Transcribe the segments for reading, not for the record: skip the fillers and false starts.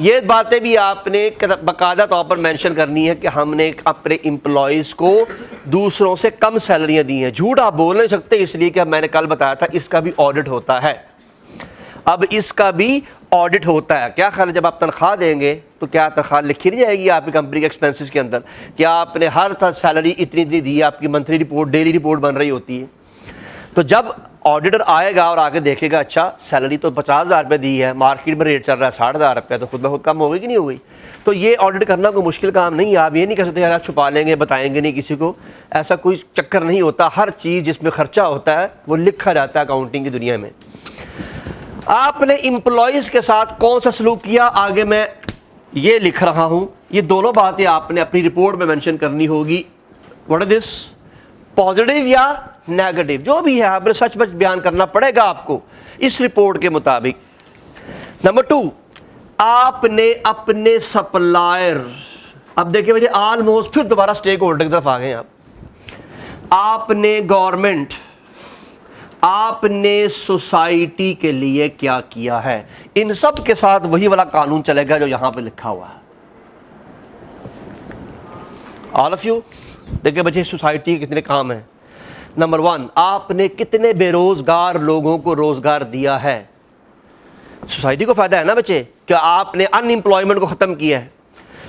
یہ باتیں بھی آپ نے باقاعدہ طور پر مینشن کرنی ہے کہ ہم نے اپنے امپلائیز کو دوسروں سے کم سیلریاں دی ہیں. جھوٹ آپ بول نہیں سکتے، اس لیے کہ میں نے کل بتایا تھا اس کا بھی آڈٹ ہوتا ہے. اب اس کا بھی آڈٹ ہوتا ہے. کیا خیال ہے جب آپ تنخواہ دیں گے تو کیا تنخواہ لکھی نہیں جائے گی آپ کی کمپنی کے ایکسپینسز کے اندر؟ کیا آپ نے ہر سیلری اتنی دی ہے؟ آپ کی منتھلی رپورٹ، ڈیلی رپورٹ بن رہی ہوتی ہے. تو جب آڈیٹر آئے گا اور آگے دیکھے گا اچھا سیلری تو 50,000 روپے دی ہے، مارکیٹ میں ریٹ چل رہا ہے 60,000 روپے، تو خود بخود کم ہو گئی کہ نہیں ہو گئی؟ تو یہ آڈٹ کرنا کوئی مشکل کام نہیں ہے. آپ یہ نہیں کہہ سکتے یار آپ چھپا لیں گے، بتائیں گے نہیں کسی کو. ایسا کوئی چکر نہیں ہوتا. ہر چیز جس میں خرچہ ہوتا ہے وہ لکھا جاتا ہے اکاؤنٹنگ کی دنیا میں. آپ نے امپلائیز کے ساتھ کون سا سلوک کیا، آگے میں یہ لکھ رہا ہوں. یہ دونوں باتیں آپ نے اپنی رپورٹ میں مینشن کرنی ہوگی. What is this? پازیٹیو یا نیگیٹو، جو بھی ہے آپ نے سچ بچ بیان کرنا پڑے گا آپ کو اس رپورٹ کے مطابق. نمبر 2، آپ نے اپنے سپلائر، اب دیکھیں مجھے آلموسٹ پھر دوبارہ سٹیک ہولڈر کی طرف آ گئے. آپ نے گورنمنٹ، آپ نے سوسائٹی کے لیے کیا کیا ہے. ان سب کے ساتھ وہی والا قانون چلے گا جو یہاں پہ لکھا ہوا ہے. آل آف یو دیکھیں بچے سوسائٹی کے کتنے کام ہیں. نمبر 1، آپ نے کتنے بے روزگار لوگوں کو روزگار دیا ہے. سوسائٹی کو فائدہ ہے نا بچے کہ آپ نے ان امپلائمنٹ کو ختم کیا ہے.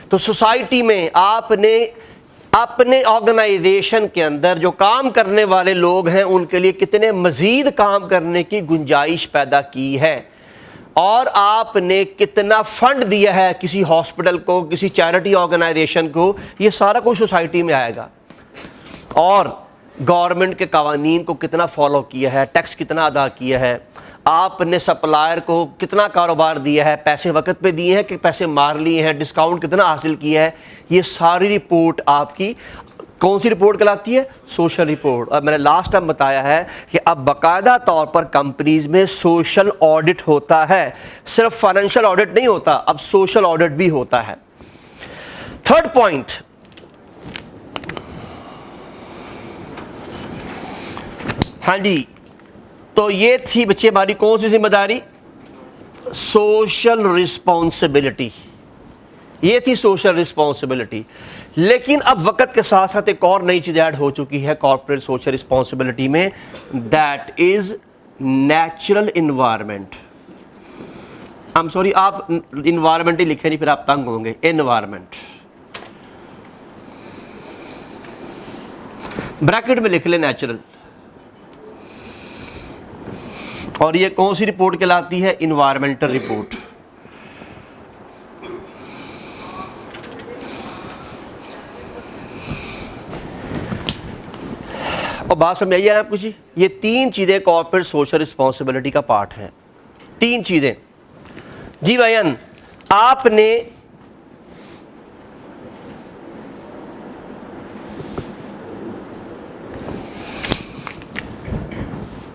تو سوسائٹی میں آپ نے اپنے آرگنائزیشن کے اندر جو کام کرنے والے لوگ ہیں ان کے لیے کتنے مزید کام کرنے کی گنجائش پیدا کی ہے، اور آپ نے کتنا فنڈ دیا ہے کسی ہاسپٹل کو، کسی چیریٹی آرگنائزیشن کو. یہ سارا کچھ سوسائٹی میں آئے گا. اور گورنمنٹ کے قوانین کو کتنا فالو کیا ہے، ٹیکس کتنا ادا کیا ہے، آپ نے سپلائر کو کتنا کاروبار دیا ہے، پیسے وقت پہ دیے ہیں کہ پیسے مار لیے ہیں، ڈسکاؤنٹ کتنا حاصل کیا ہے. یہ ساری رپورٹ آپ کی کون سی رپورٹ کہلاتی ہے؟ Social report. اور میں نے لاسٹ ٹائم بتایا ہے کہ اب باقاعدہ طور پر کمپنیز میں سوشل آڈٹ ہوتا ہے. صرف فائنینشیل آڈٹ نہیں ہوتا، اب سوشل آڈٹ بھی ہوتا ہے. تھرڈ پوائنٹ، ہاں جی، تو یہ تھی بچے ہماری کون سی ذمہ داری؟ Social responsibility. یہ تھی سوشل رسپانسبلٹی. لیکن اب وقت کے ساتھ ساتھ ایک اور نئی چیز ایڈ ہو چکی ہے کارپوریٹ سوشل رسپانسبلٹی میں، that is natural environment. I'm sorry، آپ انوائرمنٹ ہی لکھیں نہیں پھر آپ تنگ ہوں گے. انوائرمنٹ بریکٹ میں لکھ لیں نیچرل. اور یہ کون سی رپورٹ کہلاتی ہے؟ Environmental report. اور بات سمجھ آئی ہے آپ کچھ؟ یہ 3 چیزیں کارپوریٹ سوشل رسپانسبلٹی کا پارٹ ہیں. 3 چیزیں. جی بھائیان، آپ نے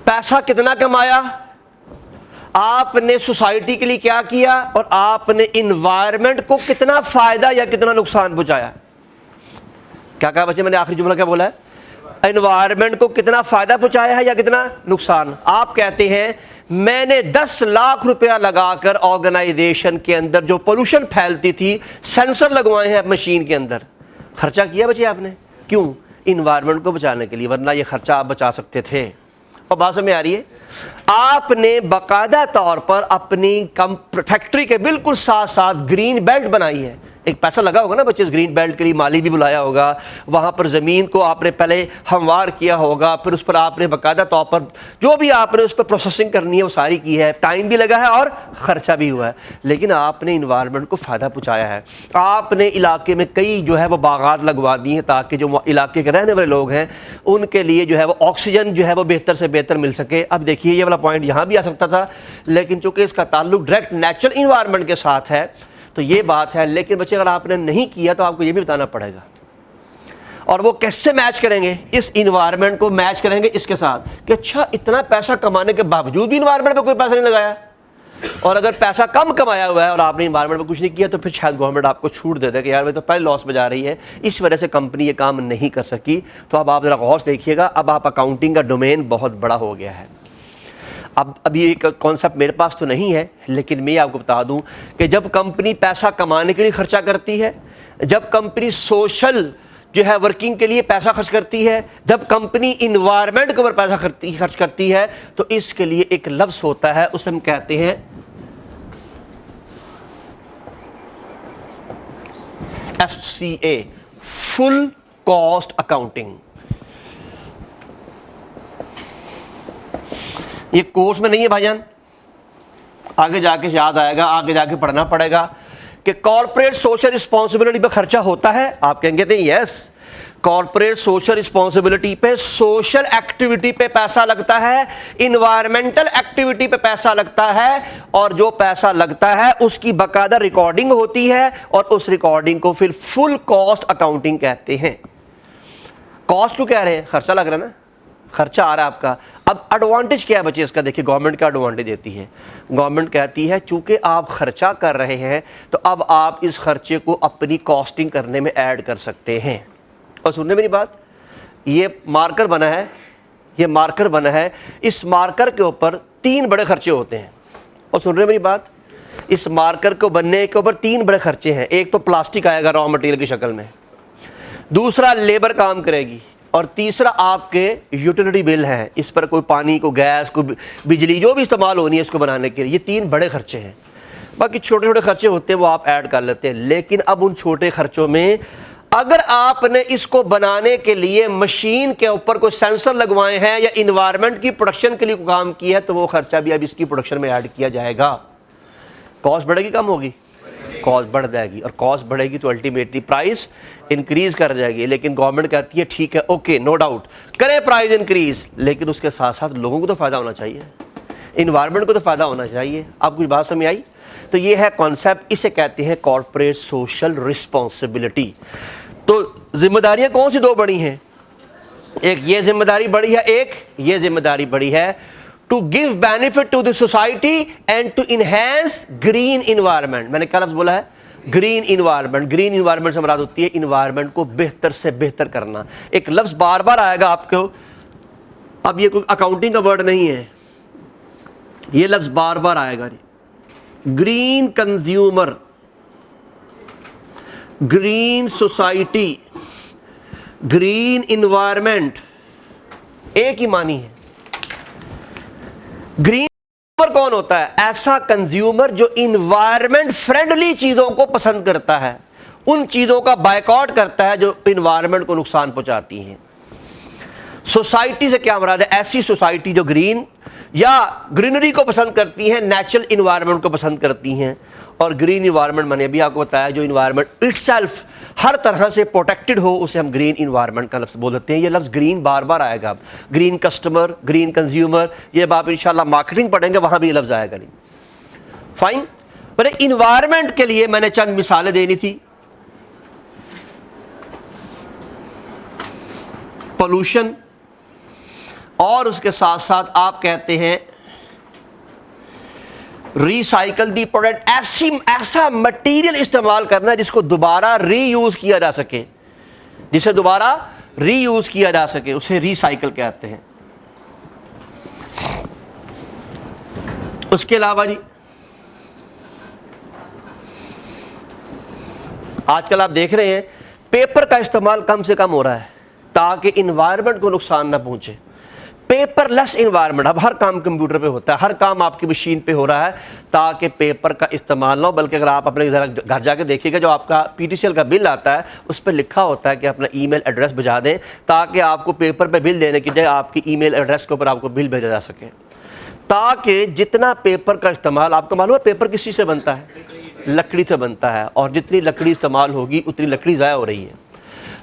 پیسہ کتنا کمایا، آپ نے سوسائٹی کے لیے کیا کیا، اور آپ نے انوائرمنٹ کو کتنا فائدہ یا کتنا نقصان پہنچایا. کیا کہا بچے میں نے؟ آخری جملہ کیا بولا ہے؟ انوائرمنٹ کو کتنا فائدہ پہنچایا ہے یا کتنا نقصان. آپ کہتے ہیں میں نے 10 لاکھ روپیہ لگا کر آرگنائزیشن کے اندر جو پولوشن پھیلتی تھی سینسر لگوائے ہیں مشین کے اندر. خرچہ کیا بچے آپ نے، کیوں؟ انوائرمنٹ کو بچانے کے لیے، ورنہ یہ خرچہ آپ بچا سکتے تھے. اور بات سمجھ آ رہی ہے؟ آپ نے باقاعدہ طور پر اپنی فیکٹری کے بالکل ساتھ ساتھ گرین بیلٹ بنائی ہے. ایک پیسہ لگا ہوگا نا بچے اس گرین بیلٹ کے لیے، مالی بھی بلایا ہوگا. وہاں پر زمین کو آپ نے پہلے ہموار کیا ہوگا، پھر اس پر آپ نے باقاعدہ طور پر جو بھی آپ نے اس پر پروسیسنگ کرنی ہے وہ ساری کی ہے. ٹائم بھی لگا ہے اور خرچہ بھی ہوا ہے، لیکن آپ نے انوائرمنٹ کو فائدہ پہنچایا ہے. آپ نے علاقے میں کئی جو ہے وہ باغات لگوا دی ہیں تاکہ جو علاقے کے رہنے والے لوگ ہیں ان کے لیے جو ہے وہ آکسیجن جو ہے وہ بہتر سے بہتر مل سکے. اب دیکھیے یہ والا پوائنٹ یہاں بھی آ سکتا تھا، لیکن چونکہ اس کا تعلق ڈائریکٹ نیچرل انوائرمنٹ کے ساتھ ہے تو یہ بات ہے. لیکن بچے اگر آپ نے نہیں کیا تو آپ کو یہ بھی بتانا پڑے گا. اور وہ کیسے میچ کریں گے؟ اس انوائرمنٹ کو میچ کریں گے اس کے ساتھ کہ اچھا اتنا پیسہ کمانے کے باوجود بھی انوائرمنٹ پہ کوئی پیسہ نہیں لگایا. اور اگر پیسہ کم کمایا ہوا ہے اور آپ نے انوائرمنٹ پہ کچھ نہیں کیا تو پھر شاید گورنمنٹ آپ کو چھوٹ دے دے کہ یار وہ تو پہلے لاس میں جا رہی ہے، اس وجہ سے کمپنی یہ کام نہیں کر سکی. تو اب آپ ذرا غور سے دیکھیے گا، اب آپ اکاؤنٹنگ کا ڈومین بہت بڑا ہو گیا ہے. اب یہ کانسیپٹ میرے پاس تو نہیں ہے، لیکن میں آپ کو بتا دوں کہ جب کمپنی پیسہ کمانے کے لیے خرچہ کرتی ہے، جب کمپنی سوشل جو ہے ورکنگ کے لیے پیسہ خرچ کرتی ہے، جب کمپنی انوائرمنٹ کے اوپر پیسہ خرچ کرتی ہے، تو اس کے لیے ایک لفظ ہوتا ہے، اسے ہم کہتے ہیں FCA، فل کاسٹ اکاؤنٹنگ۔ یہ کورس میں نہیں ہے بھائی جان، آگے جا کے یاد آئے گا، آگے جا کے پڑھنا پڑے گا کہ کارپوریٹ سوشل رسپانسبلٹی پہ خرچہ ہوتا ہے۔ آپ کہیں گے یس، کارپوریٹ سوشل رسپانسبلٹی پہ، سوشل ایکٹیویٹی پہ پیسہ لگتا ہے، انوائرمنٹل ایکٹیویٹی پہ پیسہ لگتا ہے، اور جو پیسہ لگتا ہے اس کی باقاعدہ ریکارڈنگ ہوتی ہے، اور اس ریکارڈنگ کو پھر فل کاسٹ اکاؤنٹنگ کہتے ہیں۔ کاسٹ کیوں کہہ رہے ہیں؟ خرچہ لگ رہا ہے نا، خرچہ آ رہا ہے آپ کا۔ اب ایڈوانٹیج کیا ہے بچے اس کا؟ دیکھیے گورنمنٹ کا ایڈوانٹیج دیتی ہے، گورنمنٹ کہتی ہے چونکہ آپ خرچہ کر رہے ہیں تو اب آپ اس خرچے کو اپنی کاسٹنگ کرنے میں ایڈ کر سکتے ہیں۔ اور سننے میری بات، یہ مارکر بنا ہے، یہ مارکر بنا ہے، اس مارکر کے اوپر 3 بڑے خرچے ہوتے ہیں۔ اور سن رہے میری بات، اس مارکر کو بننے کے اوپر 3 بڑے خرچے ہیں۔ ایک تو پلاسٹک آئے گا را مٹیریل کی شکل میں، دوسرا لیبر کام کرے گی، اور تیسرا آپ کے یوٹیلیٹی بل ہیں، اس پر کوئی پانی، کو گیس، کو بجلی جو بھی استعمال ہونی ہے اس کو بنانے کے لیے۔ یہ 3 بڑے خرچے ہیں، باقی چھوٹے چھوٹے خرچے ہوتے ہیں وہ آپ ایڈ کر لیتے ہیں۔ لیکن اب ان چھوٹے خرچوں میں اگر آپ نے اس کو بنانے کے لیے مشین کے اوپر کوئی سینسر لگوائے ہیں یا انوائرمنٹ کی پروڈکشن کے لیے کوئی کام کیا ہے تو وہ خرچہ بھی اب اس کی پروڈکشن میں ایڈ کیا جائے گا۔ کاسٹ بڑھے گی کم ہوگی؟ کاسٹ بڑھ جائے گی، اور کاسٹ بڑھے گی تو الٹیمیٹلی پرائس انکریز کر جائے گی۔ لیکن گورنمنٹ کہتی ہے ٹھیک ہے، اوکے، نو ڈاؤٹ، کرے پرائز انکریز، لیکن اس کے ساتھ ساتھ لوگوں کو تو فائدہ ہونا چاہیے، انوائرمنٹ کو تو فائدہ ہونا چاہیے۔ آپ کچھ بات سمجھ آئی؟ تو یہ ہے کانسیپٹ، اسے کہتے ہیں کارپوریٹ سوشل رسپانسبلٹی۔ تو ذمہ داریاں کون سی 2 بڑی ہیں؟ ایک یہ ذمہ داری بڑی ہے، ایک یہ ذمہ داری بڑی ہے، to give benefit to the society and to enhance green environment. میں نے کیا لفظ بولا ہے؟ Green environment. گرین انوائرمنٹ سے مراد ہوتی ہے انوائرمنٹ کو بہتر سے بہتر کرنا۔ ایک لفظ بار بار آئے گا آپ کو، اب یہ کوئی اکاؤنٹنگ کا ورڈ نہیں ہے، یہ لفظ بار بار آئے گا، green consumer, green society, green environment, ایک ہی معنی ہے۔ گرین کنزیومر کون ہوتا ہے؟ ایسا کنزیومر جو انوائرمنٹ فرینڈلی چیزوں کو پسند کرتا ہے، ان چیزوں کا بائیکاٹ کرتا ہے جو انوائرمنٹ کو نقصان پہنچاتی ہیں۔ سوسائٹی سے کیا مراد ہے؟ ایسی سوسائٹی جو گرین یا گرینری کو پسند کرتی ہیں، نیچرل انوائرمنٹ کو پسند کرتی ہیں۔ اور گرین انوائرمنٹ میں نے بھی آپ کو بتایا جو انوائرمنٹ اٹ سیلف ہر طرح سے پروٹیکٹڈ ہو، اسے ہم گرین انوائرمنٹ کا لفظ بول دیتے ہیں۔ یہ لفظ گرین بار بار آئے گا، گرین کسٹمر، گرین کنزیومر، یہ آپ انشاءاللہ مارکیٹنگ پڑھیں گے وہاں بھی یہ لفظ آئے گا۔ نہیں فائن، پر انوائرمنٹ کے لیے میں نے چند مثالیں دینی تھی۔ پولوشن، اور اس کے ساتھ ساتھ آپ کہتے ہیں ریسائیکل دی پروڈکٹ، ایسا مٹیریل استعمال کرنا جس کو دوبارہ ری یوز کیا جا سکے، جسے دوبارہ ری یوز کیا جا سکے، اسے ریسائیکل کہتے ہیں۔ اس کے علاوہ جی آج کل آپ دیکھ رہے ہیں پیپر کا استعمال کم سے کم ہو رہا ہے تاکہ انوائرمنٹ کو نقصان نہ پہنچے۔ پیپر لیس انوائرمنٹ، اب ہر کام کمپیوٹر پہ ہوتا ہے، ہر کام آپ کی مشین پہ ہو رہا ہے تاکہ پیپر کا استعمال نہ ہو۔ بلکہ اگر آپ اپنے ذرا گھر جا کے دیکھیے گا جو آپ کا PTCL کا بل آتا ہے اس پہ لکھا ہوتا ہے کہ اپنا ای میل ایڈریس بھیجا دیں تاکہ آپ کو پیپر پہ بل دینے کی جگہ آپ کی ای میل ایڈریس کے اوپر آپ کو بل بھیجا جا سکے، تاکہ جتنا پیپر کا استعمال، آپ کو معلوم ہے پیپر کس چیز سے بنتا ہے؟ لکڑی سے بنتا ہے، اور جتنی لکڑی استعمال ہوگی اتنی لکڑی ضائع ہو رہی ہے۔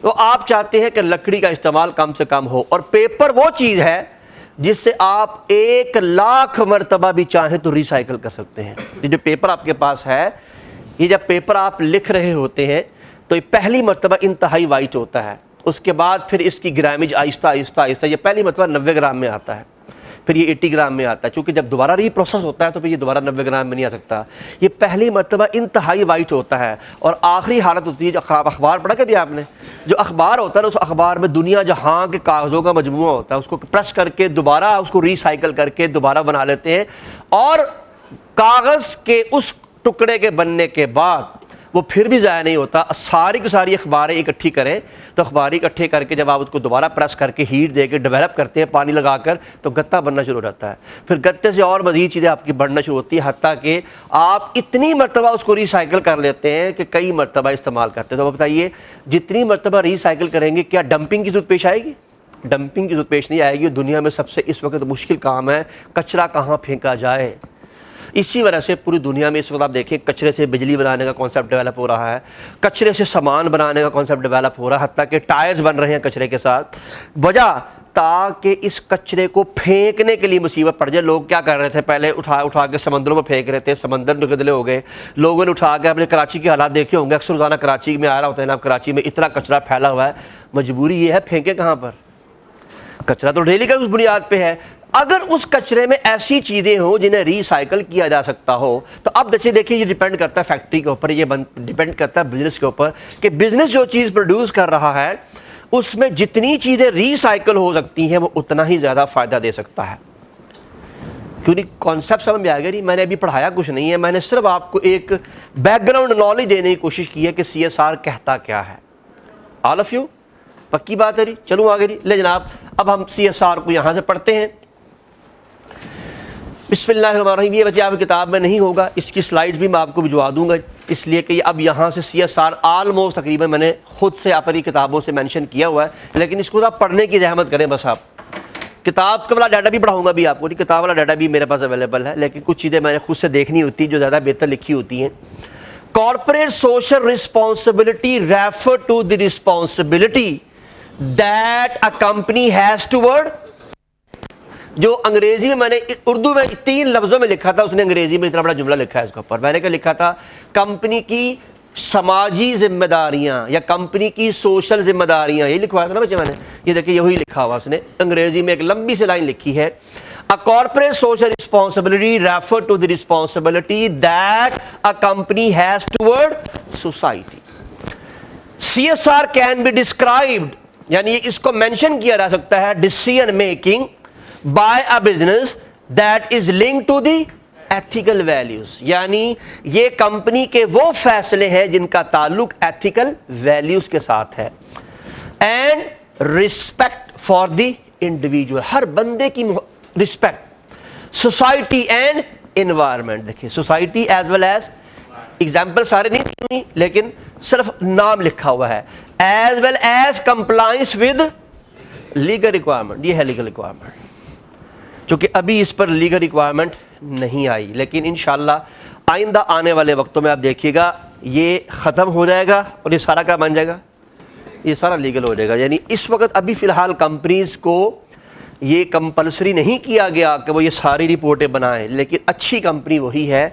تو آپ چاہتے ہیں کہ لکڑی کا استعمال کم سے کم ہو، اور پیپر وہ چیز ہے جس سے آپ 1,00,000 مرتبہ بھی چاہیں تو ریسائیکل کر سکتے ہیں۔ یہ جو پیپر آپ کے پاس ہے، یہ جب پیپر آپ لکھ رہے ہوتے ہیں تو یہ پہلی مرتبہ انتہائی وائٹ ہوتا ہے، اس کے بعد پھر اس کی گرامیج آہستہ آہستہ آہستہ، یہ پہلی مرتبہ 90 گرام میں آتا ہے، پھر یہ 80 گرام میں آتا ہے. چونکہ جب دوبارہ ری پروسیس ہوتا ہے تو پھر یہ دوبارہ 90 گرام میں نہیں آ سکتا. یہ پہلی مرتبہ انتہائی وائٹ ہوتا ہے اور آخری حالت ہوتی ہے جو اخبار پڑھا کبھی آپ نے, جو اخبار ہوتا ہے نا, اس اخبار میں دنیا جہاں کے کاغذوں کا مجموعہ ہوتا ہے, اس کو پریس کر کے دوبارہ اس کو ریسائیکل کر کے دوبارہ بنا لیتے ہیں, اور کاغذ کے اس ٹکڑے کے بننے کے بعد وہ پھر بھی ضائع نہیں ہوتا. ساری کی ساری اخباریں اکٹھی کریں تو اخباریں اکٹھے کر کے جب آپ اس کو دوبارہ پریس کر کے ہیٹ دے کے ڈیولپ کرتے ہیں پانی لگا کر, تو گتا بننا شروع ہو جاتا ہے. پھر گتے سے اور مزید چیزیں آپ کی بڑھنا شروع ہوتی ہیں, حتیٰ کہ آپ اتنی مرتبہ اس کو ریسائیکل کر لیتے ہیں کہ کئی مرتبہ استعمال کرتے ہیں. تو بتائیے جتنی مرتبہ ریسائیکل کریں گے کیا ڈمپنگ کی ضرورت پیش آئے گی؟ ڈمپنگ کی ضرورت پیش نہیں آئے گی. دنیا میں سب سے اس وقت مشکل کام ہے کچرا کہاں پھینکا جائے. اسی وجہ سے پوری دنیا میں اس وقت آپ دیکھیں کچرے سے بجلی بنانے کا کانسیپٹ ڈیولپ ہو رہا ہے, کچرے سے سامان بنانے کا کانسیپٹ ڈیولپ ہو رہا ہے, حتیٰ کہ ٹائرز بن رہے ہیں کچرے کے ساتھ. وجہ تاکہ اس کچرے کو پھینکنے کے لیے مصیبت پڑ جائے. لوگ کیا کر رہے تھے, پہلے اٹھا کے سمندروں میں پھینک رہے تھے, سمندر نگدلے ہو گئے. لوگوں نے اٹھا کے اپنے کراچی کے حالات دیکھے ہوں گے, اکثر روزانہ کراچی میں آ رہا ہوتا ہے نا, کراچی میں اتنا کچرا پھیلا ہوا ہے. مجبوری یہ ہے پھینکے کہاں پر, کچرا تو ڈیلی کا اس بنیاد پہ ہے. اگر اس کچرے میں ایسی چیزیں ہوں جنہیں ری سائیکل کیا جا سکتا ہو, تو اب دیکھیے یہ ڈیپینڈ کرتا ہے فیکٹری کے اوپر, یہ ڈیپینڈ کرتا ہے بزنس کے اوپر کہ بزنس جو چیز پروڈیوس کر رہا ہے اس میں جتنی چیزیں ری سائیکل ہو سکتی ہیں وہ اتنا ہی زیادہ فائدہ دے سکتا ہے. کیونکہ کانسیپٹ سمجھ میں آ گیا نہیں, میں نے ابھی پڑھایا کچھ نہیں ہے, میں نے صرف آپ کو ایک بیک گراؤنڈ نالج دینے کی کوشش کی ہے کہ CSR کہتا کیا ہے. آل آف یو پکی بات ہے جی. چلوں آگے جی. لے جناب اب ہم CSR کو یہاں سے پڑھتے ہیں. بسم اللہ الرحمن الرحیم. یہ بچے آپ کی کتاب میں نہیں ہوگا, اس کی سلائیڈز بھی میں آپ کو بھجوا دوں گا, اس لیے کہ اب یہاں سے CSR آلموسٹ تقریباً میں نے خود سے اپنی کتابوں سے مینشن کیا ہوا ہے, لیکن اس کو آپ پڑھنے کی زحمت کریں بس. آپ کتاب کا والا ڈاٹا بھی پڑھاؤں گا بھی آپ کو, کتاب والا ڈاٹا بھی میرے پاس اویلیبل ہے, لیکن کچھ چیزیں میں نے خود سے دیکھنی ہوتی ہیں جو زیادہ بہتر لکھی ہوتی ہیں. Corporate social responsibility refer to the responsibility that a company has toward, جو انگریزی میں نے اردو میں 3 لفظوں میں لکھا تھا, اس نے انگریزی میں اتنا بڑا جملہ لکھا ہے اس کے اوپر. میں نے کیا لکھا تھا, کمپنی کی سماجی ذمہ داریاں یا کمپنی کی سوشل ذمہ داریاں, یہی لکھوایا تھا نا بچے میں نے. یہ دیکھیں یہی لکھا ہوا اس نے انگریزی میں, ایک لمبی سی لائن لکھی ہے, A corporate social responsibility refer to the responsibility that a company has toward society. CSR can be described, یعنی اس کو مینشن کیا جا سکتا ہے, decision making by a business that is linked to the ethical values, یعنی یہ company کے وہ فیصلے ہیں جن کا تعلق ethical values کے ساتھ ہے, and respect for the individual, ہر بندے کی رسپیکٹ, سوسائٹی اینڈ انوائرمنٹ. دیکھیے society as well as, example سارے نہیں دی لیکن صرف نام لکھا ہوا ہے, as well as compliance with legal requirement. یہ ہے لیگل ریکوائرمنٹ, چونکہ ابھی اس پر لیگل ریکوائرمنٹ نہیں آئی, لیکن انشاءاللہ آئندہ آنے والے وقتوں میں آپ دیکھیے گا یہ ختم ہو جائے گا اور یہ سارا کیا بن جائے گا, یہ سارا لیگل ہو جائے گا. یعنی اس وقت ابھی فی الحال کمپنیز کو یہ کمپلسری نہیں کیا گیا کہ وہ یہ ساری رپورٹیں بنائیں, لیکن اچھی کمپنی وہی ہے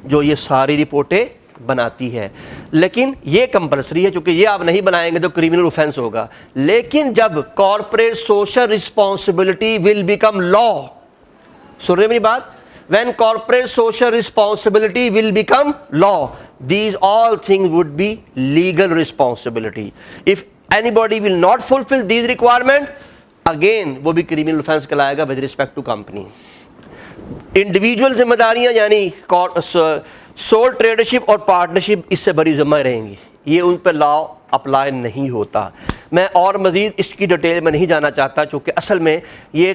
جو یہ ساری رپورٹیں بناتی ہے. لیکن یہ کمپلسری ہے, چونکہ یہ آپ نہیں بنائیں گے تو کریمنل اوفینس ہوگا. لیکن جب corporate social responsibility will become law, سن رہے میری بات, when corporate social responsibility will become law, these all things would be legal responsibility. If anybody will not fulfill these requirements, again وہ بھی criminal offense کہلائے گا with respect to company. Individual ذمہ داریاں یعنی سول ٹریڈرشپ اور پارٹنرشپ اس سے بڑی ذمہ رہیں گی, یہ ان پہ لا اپلائی نہیں ہوتا. میں اور مزید اس کی ڈیٹیل میں نہیں جانا چاہتا, چونکہ اصل میں یہ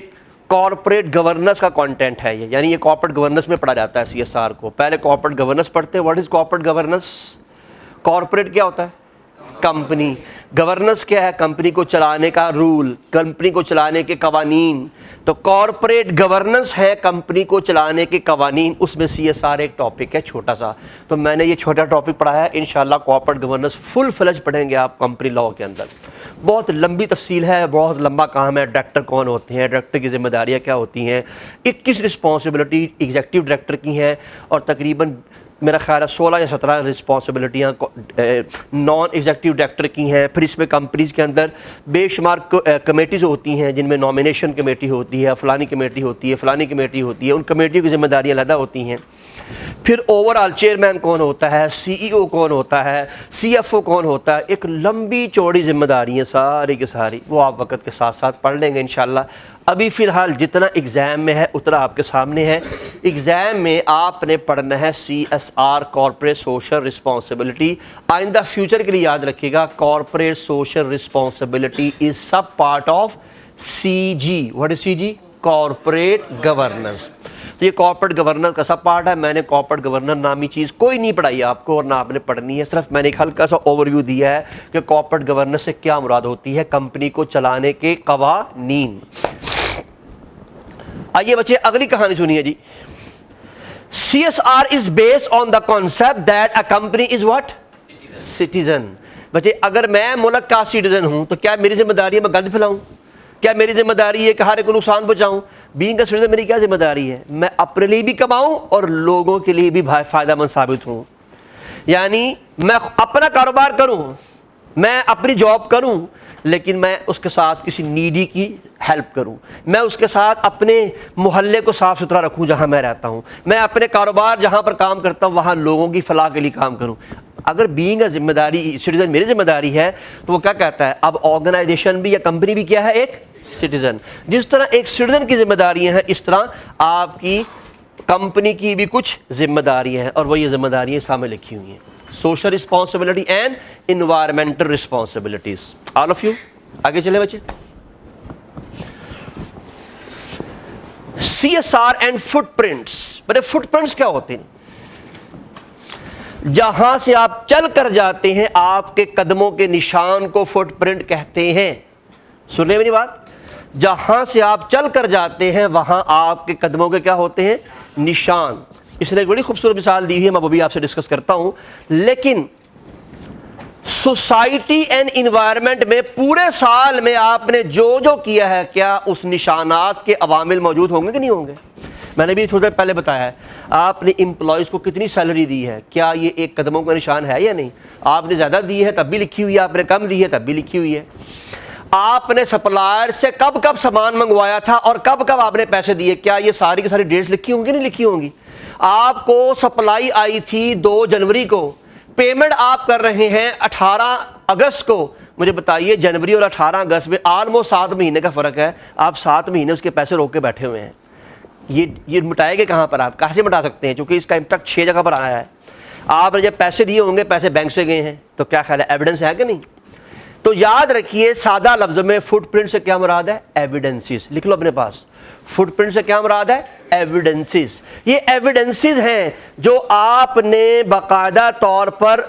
کارپوریٹ گورننس کا کانٹینٹ ہے, یعنی یہ کارپوریٹ گورننس میں پڑھا جاتا ہے CSR کو. پہلے کارپوریٹ گورننس پڑھتے ہیں. What is corporate governance? Corporate کیا ہوتا ہے؟ کمپنی. گورننس کیا ہے؟ کمپنی کو چلانے کا رول, کمپنی کو چلانے کے قوانین. تو کارپوریٹ گورننس ہے کمپنی کو چلانے کے قوانین, اس میں CSR ایک ٹاپک ہے چھوٹا سا. تو میں نے یہ چھوٹا ٹاپک پڑھایا ہے, انشاءاللہ کارپوریٹ گورننس فل فلج پڑھیں گے آپ کمپنی لاء کے اندر. بہت لمبی تفصیل ہے, بہت لمبا کام ہے. ڈائریکٹر کون ہوتے ہیں, ڈائریکٹر کی ذمہ داریاں کیا ہوتی ہیں, 21 رسپانسبلٹی ایگزیکٹو ڈائریکٹر کی ہیں, اور تقریباً میرا خیال ہے 16 یا 17 رسپانسبلٹیاں نان ایگزیکٹو ڈائریکٹر کی ہیں. پھر اس میں کمپنیز کے اندر بے شمار کمیٹیز ہوتی ہیں جن میں نامینیشن کمیٹی ہوتی ہے, فلانی کمیٹی ہوتی ہے, فلانی کمیٹی ہوتی ہے, ان کمیٹیوں کی ذمہ داریاں علیحدہ ہوتی ہیں. پھر اوور آل چیئرمین کون ہوتا ہے, سی ای او کون ہوتا ہے, سی ایف او کون ہوتا ہے, ایک لمبی چوڑی ذمہ داری ہیں ساری کی ساری. وہ آپ وقت کے ساتھ ساتھ پڑھ لیں گے انشاءاللہ. ابھی فی الحال جتنا ایگزام میں ہے اتنا آپ کے سامنے ہے. ایگزام میں آپ نے پڑھنا ہے C S R, corporate social responsibility. آئندہ فیوچر کے لیے یاد رکھیے گا, corporate social responsibility is sub part of C G. What is C G? Corporate governance. تو یہ کارپوریٹ گورننس کا سب پارٹ ہے. میں نے کارپوریٹ گورننس نامی چیز کوئی نہیں پڑھائی آپ کو اور نہ آپ نے پڑھنی ہے. صرف میں نے ایک ہلکا سا اوور ویو دیا ہے کہ کارپوریٹ گورننس سے کیا مراد ہوتی ہے, کمپنی کو چلانے کے قوانین. آئیے بچے اگلی کہانی سنیے جی. C S R is based on the concept that a company is what? Citizen. بچے اگر میں ملک کا سٹیزن ہوں تو کیا میری ذمہ داری ہے میں گند پھیلاؤں؟ کیا میری ذمہ داری ہے کہ ہر ایک کو نقصان پہنچاؤں؟ بینگ اے سٹیزن میری کیا ذمہ داری ہے؟ میں اپنے لیے بھی کماؤں اور لوگوں کے لیے بھی فائدہ مند ثابت ہوں. یعنی میں اپنا کاروبار کروں, میں اپنی جاب کروں, لیکن میں اس کے ساتھ کسی نیڈی کی ہیلپ کروں. میں اس کے ساتھ اپنے محلے کو صاف ستھرا رکھوں جہاں میں رہتا ہوں. میں اپنے کاروبار جہاں پر کام کرتا ہوں وہاں لوگوں کی فلاح کے لیے کام کروں. اگر بینگ اے ذمہ داری سٹیزن میری ذمہ داری ہے تو وہ کیا کہتا ہے, اب آرگنائزیشن بھی یا کمپنی بھی کیا ہے؟ ایک سٹیزن. جس طرح ایک سٹیزن کی ذمہ داریاں ہیں اس طرح آپ کی کمپنی کی بھی کچھ ذمہ داریاں ہیں, اور وہ یہ ذمہ داریاں سامنے لکھی ہوئی ہیں. Social responsibility and environmental responsibilities. All of you آگے چلے بچے. C S R and footprints. بڑے فٹ پرنٹس کیا ہوتے ہیں؟ جہاں سے آپ چل کر جاتے ہیں آپ کے قدموں کے نشان کو فٹ پرنٹ کہتے ہیں. سنیں میری بات, جہاں سے آپ چل کر جاتے ہیں وہاں آپ کے قدموں کے کیا ہوتے ہیں؟ نشان. اس نے ایک بڑی خوبصورت مثال دی ہوئی ہے, میں وہ بھی آپ سے ڈسکس کرتا ہوں. لیکن سوسائٹی اینڈ انوائرمنٹ میں پورے سال میں آپ نے جو جو کیا ہے, کیا اس نشانات کے عوامل موجود ہوں گے کہ نہیں ہوں گے؟ میں نے بھی تھوڑی دیر پہلے بتایا ہے, آپ نے امپلائیز کو کتنی سیلری دی ہے, کیا یہ ایک قدموں کا نشان ہے یا نہیں؟ آپ نے زیادہ دی ہے تب بھی لکھی ہوئی ہے, آپ نے کم دی ہے تب بھی لکھی ہوئی ہے. آپ نے سپلائر سے کب کب سامان منگوایا تھا اور کب کب آپ نے پیسے دیے, کیا یہ ساری کی ساری ڈیٹس لکھی ہوں گی نہیں لکھی ہوں گی؟ آپ کو سپلائی آئی تھی 2 جنوری کو, پیمنٹ آپ کر رہے ہیں 18 اگست کو. مجھے بتائیے جنوری اور 18 اگست میں آلموسٹ 7 مہینے کا فرق ہے. آپ 7 مہینے اس کے پیسے روک کے بیٹھے ہوئے ہیں. یہ مٹائے گے کہاں پر؟ آپ کہاں سے مٹا سکتے ہیں؟ چونکہ اس کا امپیکٹ 6 جگہ پر آیا ہے. آپ نے جب پیسے دیے ہوں گے, پیسے بینک سے گئے ہیں, تو کیا خیال ہے ایویڈنس ہے کہ نہیں؟ تو یاد رکھیے سادہ لفظ میں فٹ پرنٹ سے کیا مراد ہے؟ ایویڈنسز. لکھ لو اپنے پاس, فٹ پرنٹ سے کیا مراد ہے؟ ایویڈنسز. یہ ایویڈنسز ہیں جو آپ نے باقاعدہ طور پر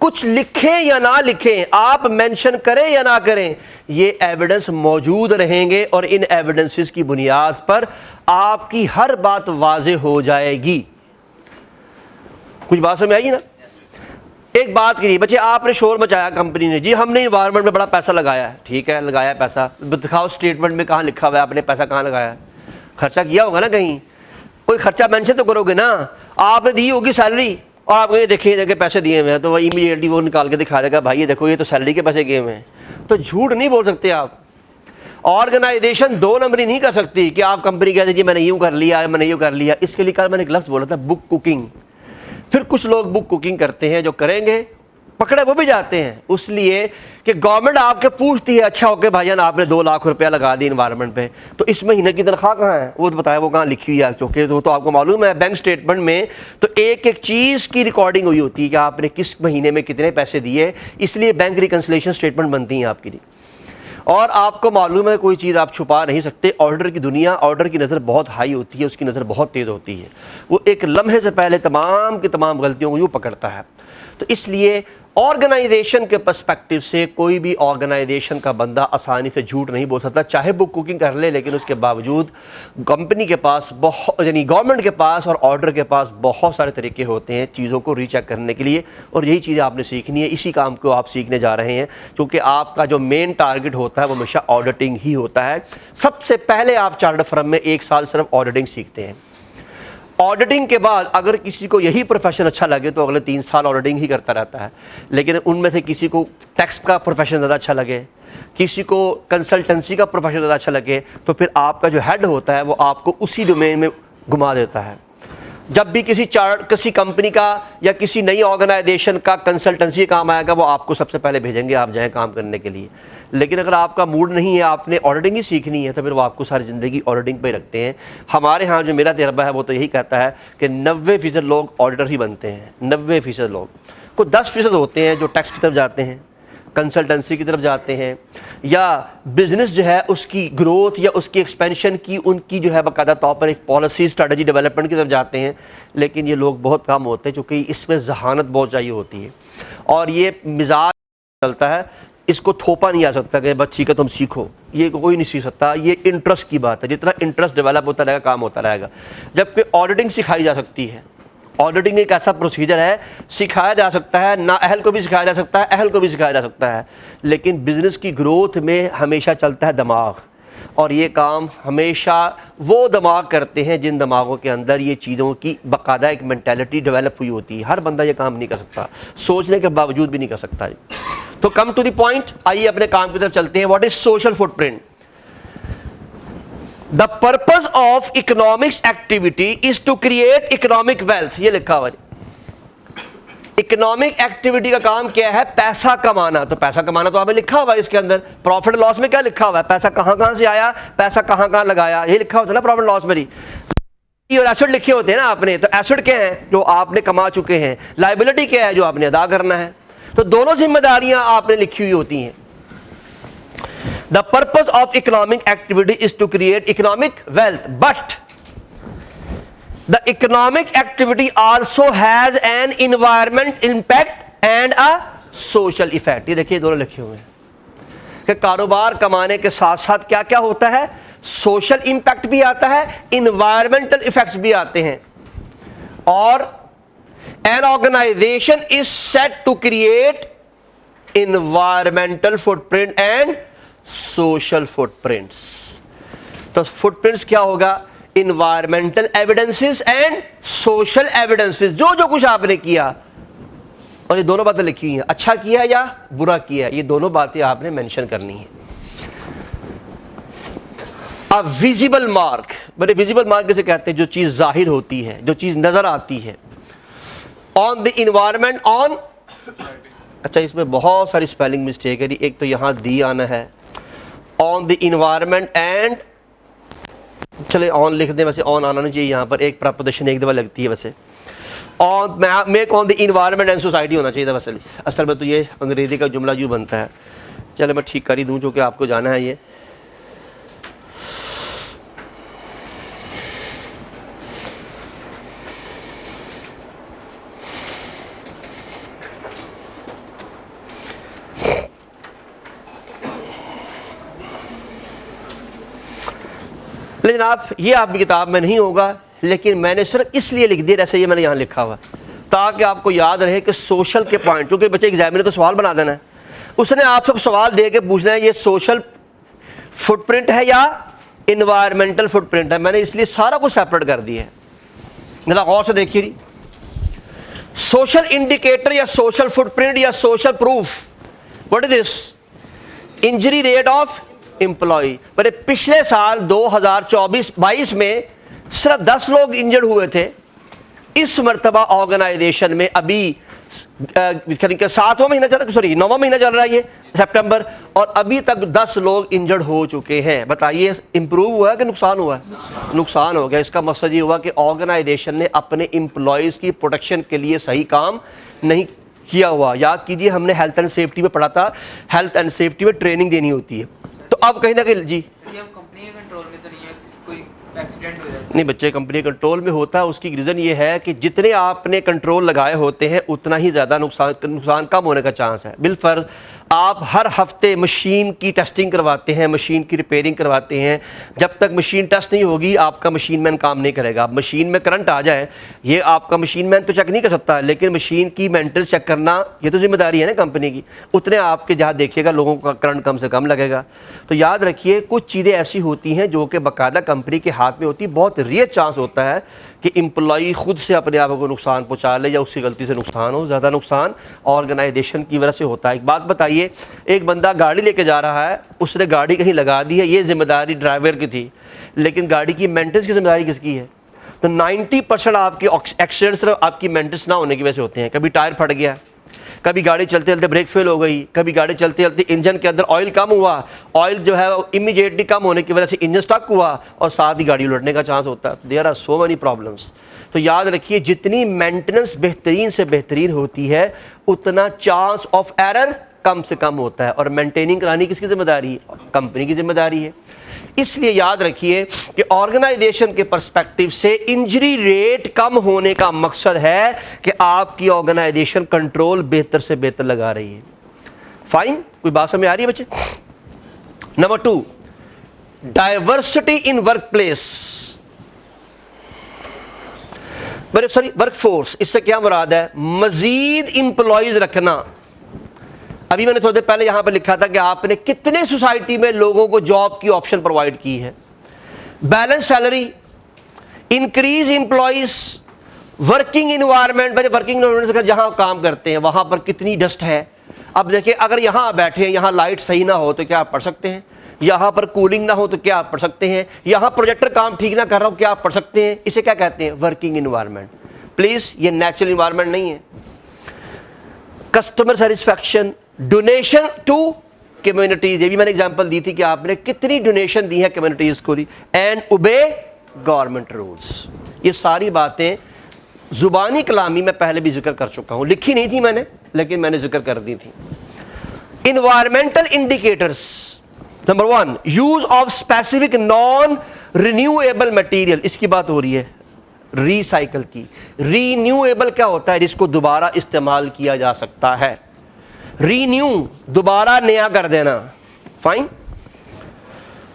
کچھ لکھیں یا نہ لکھیں, آپ مینشن کریں یا نہ کریں, یہ ایویڈنس موجود رہیں گے اور ان ایویڈنسز کی بنیاد پر آپ کی ہر بات واضح ہو جائے گی. کچھ بات سمجھ آئی نا؟ ایک بات کریے بچے, آپ نے شور مچایا کمپنی نے, جی ہم نے انوائرمنٹ میں بڑا پیسہ لگایا ہے. ٹھیک ہے لگایا پیسہ, دکھاؤ اسٹیٹمنٹ میں کہاں لکھا ہوا ہے آپ نے پیسہ کہاں لگایا ہے؟ خرچہ کیا ہوگا نا کہیں, کوئی خرچہ مینشن تو کرو گے نا. آپ نے دی ہوگی سیلری اور آپ کو یہ دیکھیں پیسے دیے ہوئے ہیں, تو وہ امیڈیٹلی وہ نکال کے دکھا دے گا بھائی یہ دیکھو یہ تو سیلری کے پیسے گئے ہوئے ہیں. تو جھوٹ نہیں بول سکتے آپ. آرگنائزیشن 2 نمبری نہیں کر سکتی کہ آپ کمپنی کہتے جی میں نے یوں کر لیا, میں نے یوں کر لیا. اس کے لیے کل میں نے ایک لفظ بولا تھا, بک کوکنگ. پھر کچھ لوگ بک کوکنگ کرتے ہیں, جو کریں گے پکڑے وہ بھی جاتے ہیں. اس لیے کہ گورنمنٹ آپ کے پوچھتی ہے اچھا اوکے بھائی جان آپ نے 2 لاکھ روپیہ لگا دی انوائرمنٹ پہ, تو اس مہینے کی تنخواہ کہاں ہے؟ وہ تو بتایا وہ کہاں لکھی ہوئی ہے چونکہ تو آپ کو معلوم ہے بینک اسٹیٹمنٹ میں تو ایک ایک چیز کی ریکارڈنگ ہوئی ہوتی ہے کہ آپ نے کس مہینے میں کتنے پیسے دیے. اس لیے بینک ریکنسلیشن اسٹیٹمنٹ بنتی ہیں آپ کے لیے. اور آپ کو معلوم ہے کوئی چیز آپ چھپا نہیں سکتے. آڈر کی دنیا, آڈر کی نظر بہت ہائی ہوتی ہے, اس کی نظر بہت تیز ہوتی ہے. وہ ایک لمحے سے پہلے تمام کی تمام غلطیوں کو یوں پکڑتا ہے. تو اس لیے آرگنائزیشن کے پرسپیکٹو سے کوئی بھی آرگنائزیشن کا بندہ آسانی سے جھوٹ نہیں بول سکتا، چاہے وہ کوکنگ کر لے، لیکن اس کے باوجود کمپنی کے پاس یعنی گورنمنٹ کے پاس اور آرڈر کے پاس بہت سارے طریقے ہوتے ہیں چیزوں کو ری چیک کرنے کے لیے، اور یہی چیزیں آپ نے سیکھنی ہے، اسی کام کو آپ سیکھنے جا رہے ہیں، کیونکہ آپ کا جو مین ٹارگٹ ہوتا ہے وہ ہمیشہ آڈیٹنگ ہی ہوتا ہے۔ سب سے پہلے آپ چارٹرڈ فرم میں 1 سال صرف آڈیٹنگ سیکھتے ہیں۔ آڈیٹنگ کے بعد اگر کسی کو یہی پروفیشن اچھا لگے تو اگلے 3 سال آڈیٹنگ ہی کرتا رہتا ہے، لیکن ان میں سے کسی کو ٹیکس کا پروفیشن زیادہ اچھا لگے، کسی کو کنسلٹنسی کا پروفیشن زیادہ اچھا لگے، تو پھر آپ کا جو ہیڈ ہوتا ہے وہ آپ کو اسی ڈومین میں گھما دیتا ہے۔ جب بھی کسی کمپنی کا یا کسی نئی آرگنائزیشن کا کنسلٹنسی کام آئے گا، وہ آپ کو سب سے پہلے بھیجیں گے آپ جائیں کام کرنے کے لیے۔ لیکن اگر آپ کا موڈ نہیں ہے، آپ نے آڈیٹنگ ہی سیکھنی ہے، تو پھر وہ آپ کو ساری زندگی آڈیٹنگ پہ ہی رکھتے ہیں۔ ہمارے ہاں جو میرا تجربہ ہے وہ تو یہی کہتا ہے کہ 90% لوگ آڈیٹر ہی بنتے ہیں، 90% لوگ۔ کوئی 10% ہوتے ہیں جو ٹیکس کی طرف جاتے ہیں، کنسلٹنسی کی طرف جاتے ہیں، یا بزنس جو ہے اس کی گروتھ یا اس کی ایکسپینشن کی ان کی جو ہے باقاعدہ طور پر ایک پالیسی اسٹریٹجی ڈیولپمنٹ کی طرف جاتے ہیں، لیکن یہ لوگ بہت کم ہوتے ہیں چونکہ اس میں ذہانت بہت چاہیے ہوتی ہے، اور یہ مزاج چلتا ہے، اس کو تھوپا نہیں آ سکتا کہ بس ٹھیک ہے تم سیکھو، یہ کوئی نہیں سیکھ سکتا، یہ انٹرسٹ کی بات ہے، جتنا انٹرسٹ ڈیولپ ہوتا رہے گا کام ہوتا رہے گا۔ جبکہ آڈیٹنگ سکھائی جا سکتی ہے، آڈیٹنگ ایک ایسا پروسیجر ہے سکھایا جا سکتا ہے، نا اہل کو بھی سکھایا جا سکتا ہے، اہل کو بھی سکھایا جا سکتا ہے، لیکن بزنس کی گروتھ میں ہمیشہ چلتا ہے دماغ، اور یہ کام ہمیشہ وہ دماغ کرتے ہیں جن دماغوں کے اندر یہ چیزوں کی باقاعدہ ایک مینٹیلٹی ڈیولپ ہوئی ہوتی ہے۔ ہر بندہ یہ کام نہیں کر سکتا، سوچنے کے باوجود بھی نہیں کر سکتا۔ تو کم ٹو دی پوائنٹ، آئیے اپنے کام کی طرف چلتے ہیں۔ What is social footprint? The purpose of economics activity is to create economic wealth، یہ لکھا ہوا ہے۔ اکنامک ایکٹیویٹی کا کام کیا ہے؟ پیسہ کمانا۔ تو پیسہ کمانا تو آپ نے لکھا ہوا ہے اس کے اندر، پروفٹ لاس میں کیا لکھا ہوا ہے؟ پیسہ کہاں کہاں سے آیا، پیسہ کہاں کہاں لگایا، یہ لکھا ہوتا ہے نا پروفٹ لاس میں۔ اور ایسٹ لکھے ہوتے ہیں نا آپ نے، تو ایسٹ کیا ہے؟ جو آپ نے کما چکے ہیں، لائبلٹی کیا ہے؟ جو آپ نے ادا کرنا ہے۔ تو دونوں ذمہ داریاں آپ نے لکھی ہوئی ہوتی ہیں۔ The purpose of economic activity is to create economic wealth, but the economic activity also has an environment impact and a social effect۔ یہ دیکھیے دونوں لکھے ہوئے ہیں کہ کاروبار کمانے کے ساتھ ساتھ کیا کیا ہوتا ہے؟ سوشل امپیکٹ بھی آتا ہے، انوائرمنٹل ایفیکٹس بھی آتے ہیں، اور an organization is set to create environmental footprint and social footprints. تو فٹ پرنٹس کیا ہوگا؟ Environmental evidences and social evidences, جو کچھ آپ نے کیا، اور یہ دونوں باتیں لکھی ہیں، اچھا کیا یا برا کیا، یہ دونوں باتیں آپ نے مینشن کرنی ہیں۔ ا ویزیبل مارک، بڑے ویزیبل مارک کسے کہتے ہیں؟ جو چیز ظاہر ہوتی ہے، جو چیز نظر آتی ہے۔ آن دی انوائرمنٹ، آن، اچھا اس میں بہت ساری اسپیلنگ مسٹیک ہے، ایک تو یہاں دی آنا ہے، آن دی انوائرمنٹ اینڈ، چلے آن لکھ دیں، ویسے آن آنا نہیں چاہیے یہاں پر، ایک پرپوزیشن ایک دفعہ لگتی ہے ویسے، on make on the environment and society ہونا چاہیے تھا ویسے، اصل میں تو یہ انگریزی کا جملہ یوں بنتا ہے۔ چلے میں ٹھیک کر ہی دوں چونکہ آپ کو جانا ہے یہ۔ لیکن یہ آپ کی کتاب میں نہیں ہوگا، لیکن میں نے صرف اس لیے لکھ دیا جیسے یہ میں نے یہاں لکھا ہوا، تاکہ آپ کو یاد رہے کہ سوشل کے پوائنٹ، کیونکہ بچے ایگزام میں تو سوال بنا دینا ہے، اس نے آپ سب سوال دے کے پوچھنا ہے یہ سوشل فٹ پرنٹ ہے یا انوائرمنٹل فٹ پرنٹ ہے۔ میں نے اس لیے سارا کچھ سیپریٹ کر دیا ہے، ذرا غور سے دیکھیے۔ سوشل انڈیکیٹر یا سوشل فٹ پرنٹ یا social proof, what is this? Injury rate of employee. بڑے پچھلے سال 2024-22 میں صرف 10 لوگ انجرڈ ہوئے تھے، اس مرتبہ آرگنائزیشن میں ابھی 7واں مہینہ چل رہا ہے، 9واں مہینہ چل رہا ہے یہ سپٹمبر، اور ابھی تک 10 لوگ انجرڈ ہو چکے ہیں۔ بتائیے امپروو ہوا ہے کہ نقصان ہوا ہے؟ نقصان ہو گیا۔ اس کا مقصد یہ ہوا کہ آرگنائزیشن نے اپنے امپلائیز کی پروٹیکشن کے لیے صحیح کام نہیں کیا ہوا۔ یاد کیجیے ہم نے ہیلتھ اینڈ سیفٹی میں پڑھا تھا، ہیلتھ اینڈ سیفٹی میں ٹریننگ دینی ہوتی ہے، تو اب کہیں نہ کہیں جی نہیں بچے کمپنی کنٹرول میں ہوتا ہے، اس کی ریزن یہ ہے کہ جتنے آپ نے کنٹرول لگائے ہوتے ہیں اتنا ہی زیادہ نقصان کم ہونے کا چانس ہے۔ بالفرض آپ ہر ہفتے مشین کی ٹیسٹنگ کرواتے ہیں، مشین کی ریپیئرنگ کرواتے ہیں، جب تک مشین ٹیسٹ نہیں ہوگی آپ کا مشین مین کام نہیں کرے گا۔ اب مشین میں کرنٹ آ جائے، یہ آپ کا مشین مین تو چیک نہیں کر سکتا، لیکن مشین کی مینٹنس چیک کرنا یہ تو ذمہ داری ہے نا کمپنی کی، اتنے آپ کے جہاں دیکھیے گا لوگوں کا کرنٹ کم سے کم لگے گا۔ تو یاد رکھیے کچھ چیزیں ایسی ہوتی ہیں جو کہ باقاعدہ کمپنی کے ہاتھ میں ہوتی، بہت ریئر چانس ہوتا ہے کہ امپلائی خود سے اپنے آپ کو نقصان پہنچا لے یا اس کی غلطی سے نقصان ہو۔ زیادہ نقصان آرگنائزیشن کی وجہ سے ہوتا ہے۔ ایک بات بتائیے، ایک بندہ گاڑی لے کے جا رہا ہے، اس نے گاڑی کہیں لگا دی ہے، یہ ذمہ داری ڈرائیور کی تھی، لیکن گاڑی کی مینٹنس کی ذمہ داری کس کی ہے؟ تو 90% آپ کے ایکسیڈنٹ صرف آپ کی مینٹنس نہ ہونے کی وجہ سے ہوتے ہیں۔ کبھی ٹائر پھٹ گیا، کبھی گاڑی چلتے چلتے بریک فیل ہو گئی، کبھی گاڑی چلتے چلتے انجن کے اندر آئل کم ہوا، آئل جو ہے امیڈیٹلی کم ہونے کی وجہ سے انجن سٹک ہوا اور ساتھ ہی گاڑی الٹنے کا چانس ہوتا ہے۔ There are so many problems. تو یاد رکھیے جتنی مینٹننس بہترین سے بہترین ہوتی ہے اتنا چانس آف ایرر کم سے کم ہوتا ہے، اور مینٹیننگ کرانی کس کی ذمہ داری ہے؟ کمپنی کی ذمہ داری ہے۔ اس لیے یاد رکھیے کہ آرگنائزیشن کے پرسپیکٹو سے انجری ریٹ کم ہونے کا مقصد ہے کہ آپ کی آرگنائزیشن کنٹرول بہتر سے بہتر لگا رہی ہے۔ فائن، کوئی بات سمجھ آ رہی ہے بچے؟ Number 2، diversity in workplace, workforce. اس سے کیا مراد ہے؟ مزید امپلائیز رکھنا۔ ابھی میں نے تھوڑی دیر پہلے یہاں پہ لکھا تھا کہ آپ نے کتنے سوسائٹی میں لوگوں کو جاب کی آپشن پرووائڈ کی ہے۔ Balance salary, increase employees, working environment. Working environment جہاں کام کرتے ہیں وہاں پر کتنی ڈسٹ ہے۔ اب دیکھیں اگر یہاں بیٹھے ہیں، یہاں لائٹ صحیح نہ ہو تو کیا آپ پڑھ سکتے ہیں؟ یہاں پر کولنگ نہ ہو تو کیا آپ پڑھ سکتے ہیں؟ یہاں پروجیکٹر کام ٹھیک نہ کر رہا ہو کیا آپ پڑھ سکتے ہیں؟ اسے کیا کہتے ہیں؟ Working environment. پلیز یہ نیچرل انوائرمنٹ نہیں ہے۔ Customer satisfaction, donation to communities, یہ بھی میں نے اگزامپل دی تھی کہ آپ نے کتنی ڈونیشن دی ہے کمیونٹیز کو، اینڈ اوبے گورنمنٹ رولز۔ یہ ساری باتیں زبانی کلامی میں پہلے بھی ذکر کر چکا ہوں، لکھی نہیں تھی میں نے لیکن میں نے ذکر کر دی تھی۔ Environmental indicators, number 1، use of specific non renewable material. اس کی بات ہو رہی ہے ری سائیکل کی۔ رینیویبل کیا ہوتا ہے؟ جس کو دوبارہ استعمال کیا جا سکتا ہے۔ رینیو، دوبارہ نیا کر دینا۔ فائن۔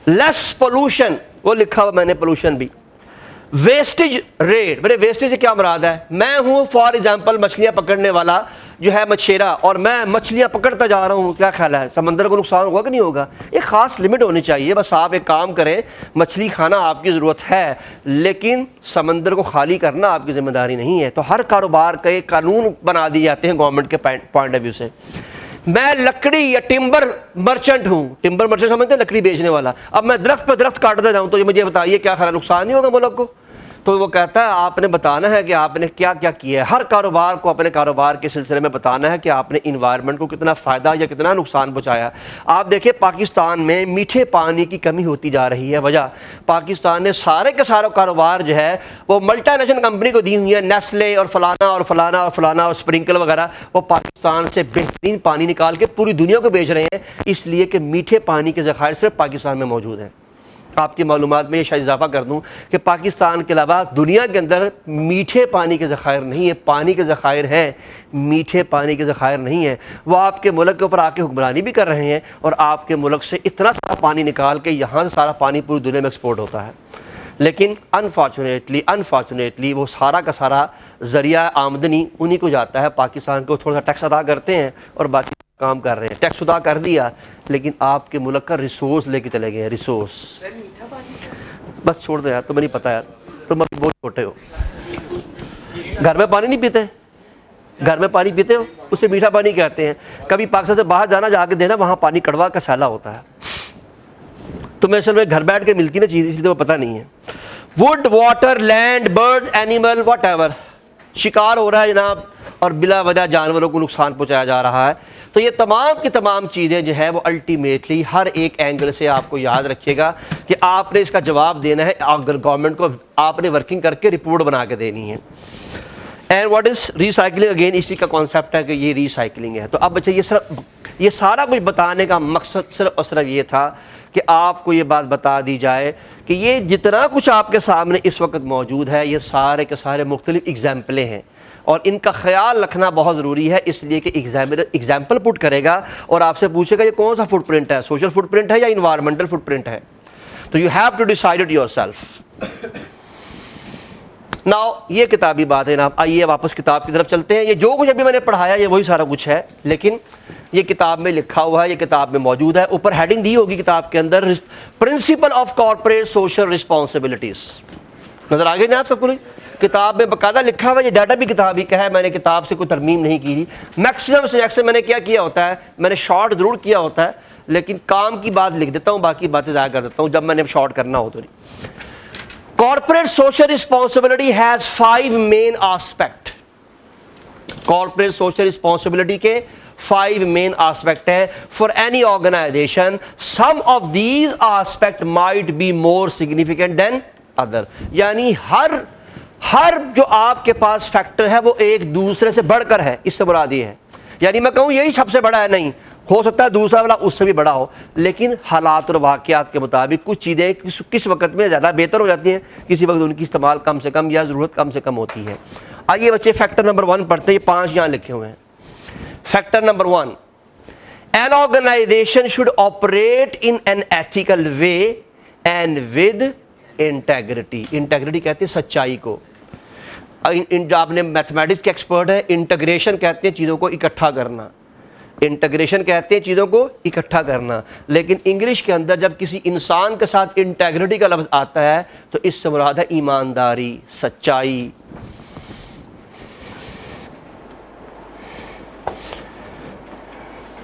لیس پولوشن، وہ لکھا ہوا میں نے پولوشن بھی۔ ویسٹیج ریٹ، میرے ویسٹیج سے کیا مراد ہے؟ میں ہوں فار ایگزامپل مچھلیاں پکڑنے والا جو ہے مچھیرا، اور میں مچھلیاں پکڑتا جا رہا ہوں، کیا خیال ہے سمندر کو نقصان ہوگا کہ نہیں ہوگا؟ ایک خاص لمٹ ہونی چاہیے۔ بس آپ ایک کام کریں، مچھلی کھانا آپ کی ضرورت ہے لیکن سمندر کو خالی کرنا آپ کی ذمہ داری نہیں ہے۔ تو ہر کاروبار کا ایک قانون بنا دیے جاتے ہیں گورنمنٹ کے پوائنٹ آف ویو سے۔ میں لکڑی یا ٹمبر مرچنٹ ہوں، ٹمبر مرچنٹ سمجھتے ہیں لکڑی بیچنے والا۔ اب میں درخت پہ درخت کاٹتا جاؤں تو مجھے بتائیے کیا خیال نقصان نہیں ہوگا ملک کو؟ تو وہ کہتا ہے آپ نے بتانا ہے کہ آپ نے کیا کیا کیا ہے۔ ہر کاروبار کو اپنے کاروبار کے سلسلے میں بتانا ہے کہ آپ نے انوائرمنٹ کو کتنا فائدہ یا کتنا نقصان پہنچایا۔ آپ دیکھیں پاکستان میں میٹھے پانی کی کمی ہوتی جا رہی ہے۔ وجہ پاکستان نے سارے کے سارے کاروبار جو ہے وہ ملٹی نیشنل کمپنی کو دی ہوئی ہے، نیسلے اور فلانا اور فلانا اور فلانا اور اسپرنکل وغیرہ، وہ پاکستان سے بہترین پانی نکال کے پوری دنیا کو بیچ رہے ہیں، اس لیے کہ میٹھے پانی کے ذخائر صرف پاکستان میں موجود ہیں۔ آپ کی معلومات میں یہ شاید اضافہ کر دوں کہ پاکستان کے علاوہ دنیا کے اندر میٹھے پانی کے ذخائر نہیں ہے، پانی کے ذخائر ہیں، میٹھے پانی کے ذخائر نہیں ہیں۔ وہ آپ کے ملک کے اوپر آ کے حکمرانی بھی کر رہے ہیں اور آپ کے ملک سے اتنا سارا پانی نکال کے یہاں سے سارا پانی پوری دنیا میں ایکسپورٹ ہوتا ہے، لیکن انفارچونیٹلی وہ سارا کا سارا ذریعہ آمدنی انہی کو جاتا ہے۔ پاکستان کو تھوڑا سا ٹیکس ادا کرتے ہیں اور باقی کام کر رہے ہیں، ٹیکس ادا کر دیا لیکن آپ کے ملک کا ریسورس لے کے چلے گئے ہیں۔ ریسورس بس چھوڑ دو یار، تمہیں نہیں پتا یار، تم ابھی بہت چھوٹے ہو۔ گھر میں پانی نہیں پیتے؟ گھر میں پانی پیتے ہو؟ اسے میٹھا پانی کہتے ہیں۔ کبھی پاکستان سے باہر جانا جا کے دینا، وہاں پانی کڑوا کا سیلا ہوتا ہے۔ تمہیں اصل میں گھر بیٹھ کے ملتی نا چیز، اس لیے پتہ نہیں ہے۔ Wood, water, land, bird, animal, whatever, شکار ہو رہا ہے جناب اور بلا وجہ جانوروں کو نقصان پہنچایا جا رہا ہے۔ تو یہ تمام کی تمام چیزیں جو ہے وہ الٹیمیٹلی ہر ایک اینگل سے آپ کو یاد رکھیے گا کہ آپ نے اس کا جواب دینا ہے گورنمنٹ کو، آپ نے ورکنگ کر کے رپورٹ بنا کے دینی ہے۔ And what is recycling? Again اسی کا کانسیپٹ ہے کہ یہ ریسائکلنگ ہے۔ تو اب بچے یہ سارا کچھ بتانے کا مقصد صرف اور صرف یہ تھا کہ آپ کو یہ بات بتا دی جائے کہ یہ جتنا کچھ آپ کے سامنے اس وقت موجود ہے یہ سارے کے سارے مختلف ایگزامپلیں ہیں، اور ان کا خیال رکھنا بہت ضروری ہے، اس لیے کہ ایگزامپل پٹ کرے گا اور آپ سے پوچھے گا یہ کون سا فٹ پرنٹ ہے، سوشل فٹ پرنٹ ہے یا انوائرمنٹل فٹ پرنٹ ہے، تو you have to decide it yourself. Now یہ کتابی بات ہے جناب، آئیے واپس کتاب کی طرف چلتے ہیں۔ یہ جو کچھ ابھی میں نے پڑھایا یہ وہی سارا کچھ ہے، لیکن یہ کتاب میں لکھا ہوا ہے، یہ کتاب میں موجود ہے، اوپر ہیڈنگ دی ہوگی کتاب کے اندر، principle of corporate social responsibilities, نظر آ گئی نا آپ سب کو؟ کتاب میں باقاعدہ لکھا ہوا ہے، یہ ڈیٹا بھی کتاب ہی کا ہے، میں نے کتاب سے کوئی ترمیم نہیں کی۔ میکسیمم سے میکسیمم میں نے کیا کیا ہوتا ہے، میں نے شارٹ ضرور کیا ہوتا ہے، لیکن کام کی بات لکھ دیتا ہوں، باقی باتیں ضائع کر دیتا ہوں جب میں نے شارٹ کرنا ہو تو۔ Corporate social responsibility has 5 main aspect. Corporate social responsibility کے 5 main aspect ہیں for any organization. Some of these aspect might be more significant than other. یعنی ہر جو آپ کے پاس فیکٹر ہے وہ ایک دوسرے سے بڑھ کر ہے، اس سے مراد یہ ہے۔ یعنی میں کہوں یہی سب سے بڑا ہے، نہیں، ہو سکتا ہے دوسرا والا اس سے بھی بڑا ہو، لیکن حالات اور واقعات کے مطابق کچھ چیزیں کس وقت میں زیادہ بہتر ہو جاتی ہیں، کسی وقت ان کی استعمال کم سے کم یا ضرورت کم سے کم ہوتی ہے۔ آئیے بچے فیکٹر نمبر 1 پڑھتے ہیں، یہ 5 یہاں لکھے ہوئے ہیں۔ Factor number 1، an organization should operate in an ethical way and with integrity. Integrity کہتے ہیں سچائی کو۔ آپ نے میتھمیٹکس کے ایکسپرٹ ہیں، انٹیگریشن کہتے ہیں چیزوں کو اکٹھا کرنا، انٹیگریشن کہتے ہیں چیزوں کو اکٹھا کرنا، لیکن انگلش کے اندر جب کسی انسان کے ساتھ انٹیگریٹی کا لفظ آتا ہے تو اس سے مراد ہے ایمانداری، سچائی۔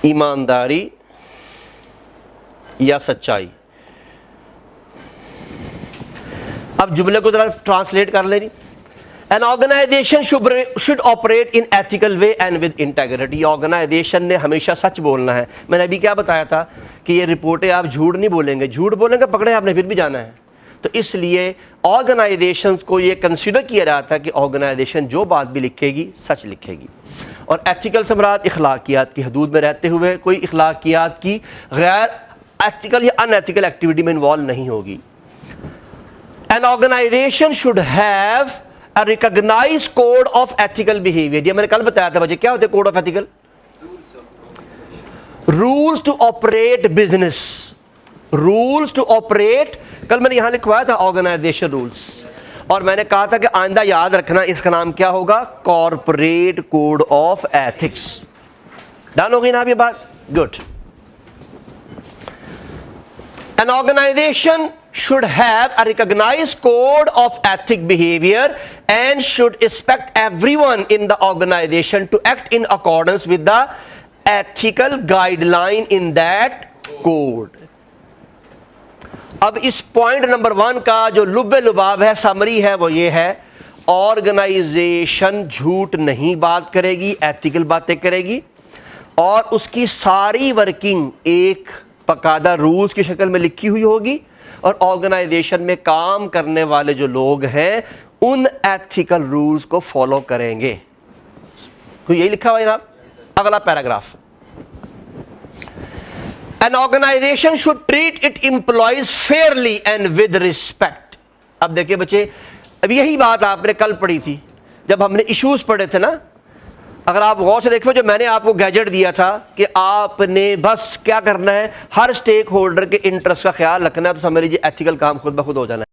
ایمانداری یا سچائی۔ اب جملے کو ذرا ٹرانسلیٹ کر لیں۔ An organization should operate in ethical way and with integrity. Organization نے ہمیشہ سچ بولنا ہے۔ میں نے ابھی کیا بتایا تھا کہ یہ رپورٹیں آپ جھوٹ نہیں بولیں گے، جھوٹ بولیں گے پکڑے آپ نے پھر بھی جانا ہے، تو اس لیے آرگنائزیشنز کو یہ کنسیڈر کیا جاتا ہے کہ آرگنائزیشن جو بات بھی لکھے گی سچ لکھے گی۔ اور ایتھیکل سے مراد اخلاقیات کی حدود میں رہتے ہوئے کوئی اخلاقیات کی غیر ایتھیکل یا ان ایتھیکل ایکٹیویٹی میں انوالو نہیں ہوگی۔ An organization should have a recognized code of ethical behavior. یہ میں نے کل بتایا تھا بچے، کیا ہوتے ہیں code of ethical? Rules to operate business, rules to operate, کل میں نے یہاں لکھوایا تھا آرگنائزیشن رولز، اور میں نے کہا تھا کہ آئندہ یاد رکھنا اس کا نام کیا ہوگا؟ Corporate code of ethics. Done ہو گئی نا آپ یہ بات؟ Good. An organization should have a recognized code of ethic behavior and should expect everyone in the organization to act in accordance with the ethical guideline in that code. اب اس point number 1 کا جو لب لباب ہے، summary ہے، وہ یہ ہے، آرگنائزیشن جھوٹ نہیں بات کرے گی، ایتھیکل باتیں کرے گی، اور اس کی ساری ورکنگ ایک باقاعدہ رولز کی شکل میں لکھی ہوئی ہوگی، اور آرگنائزیشن میں کام کرنے والے جو لوگ ہیں ان ایتھیکل رولز کو فالو کریں گے۔ تو یہی لکھا ہوا ہے جناب۔ اگلا paragraph, An organization should treat its employees fairly and with respect. اب دیکھیں بچے، اب یہی بات آپ نے کل پڑھی تھی جب ہم نے ایشوز پڑھے تھے نا۔ اگر آپ غور سے دیکھو، جو میں نے آپ کو گیجٹ دیا تھا کہ آپ نے بس کیا کرنا ہے، ہر سٹیک ہولڈر کے انٹرسٹ کا خیال رکھنا ہے، تو سمجھ لیجیے ایتھیکل کام خود بخود ہو جانا ہے۔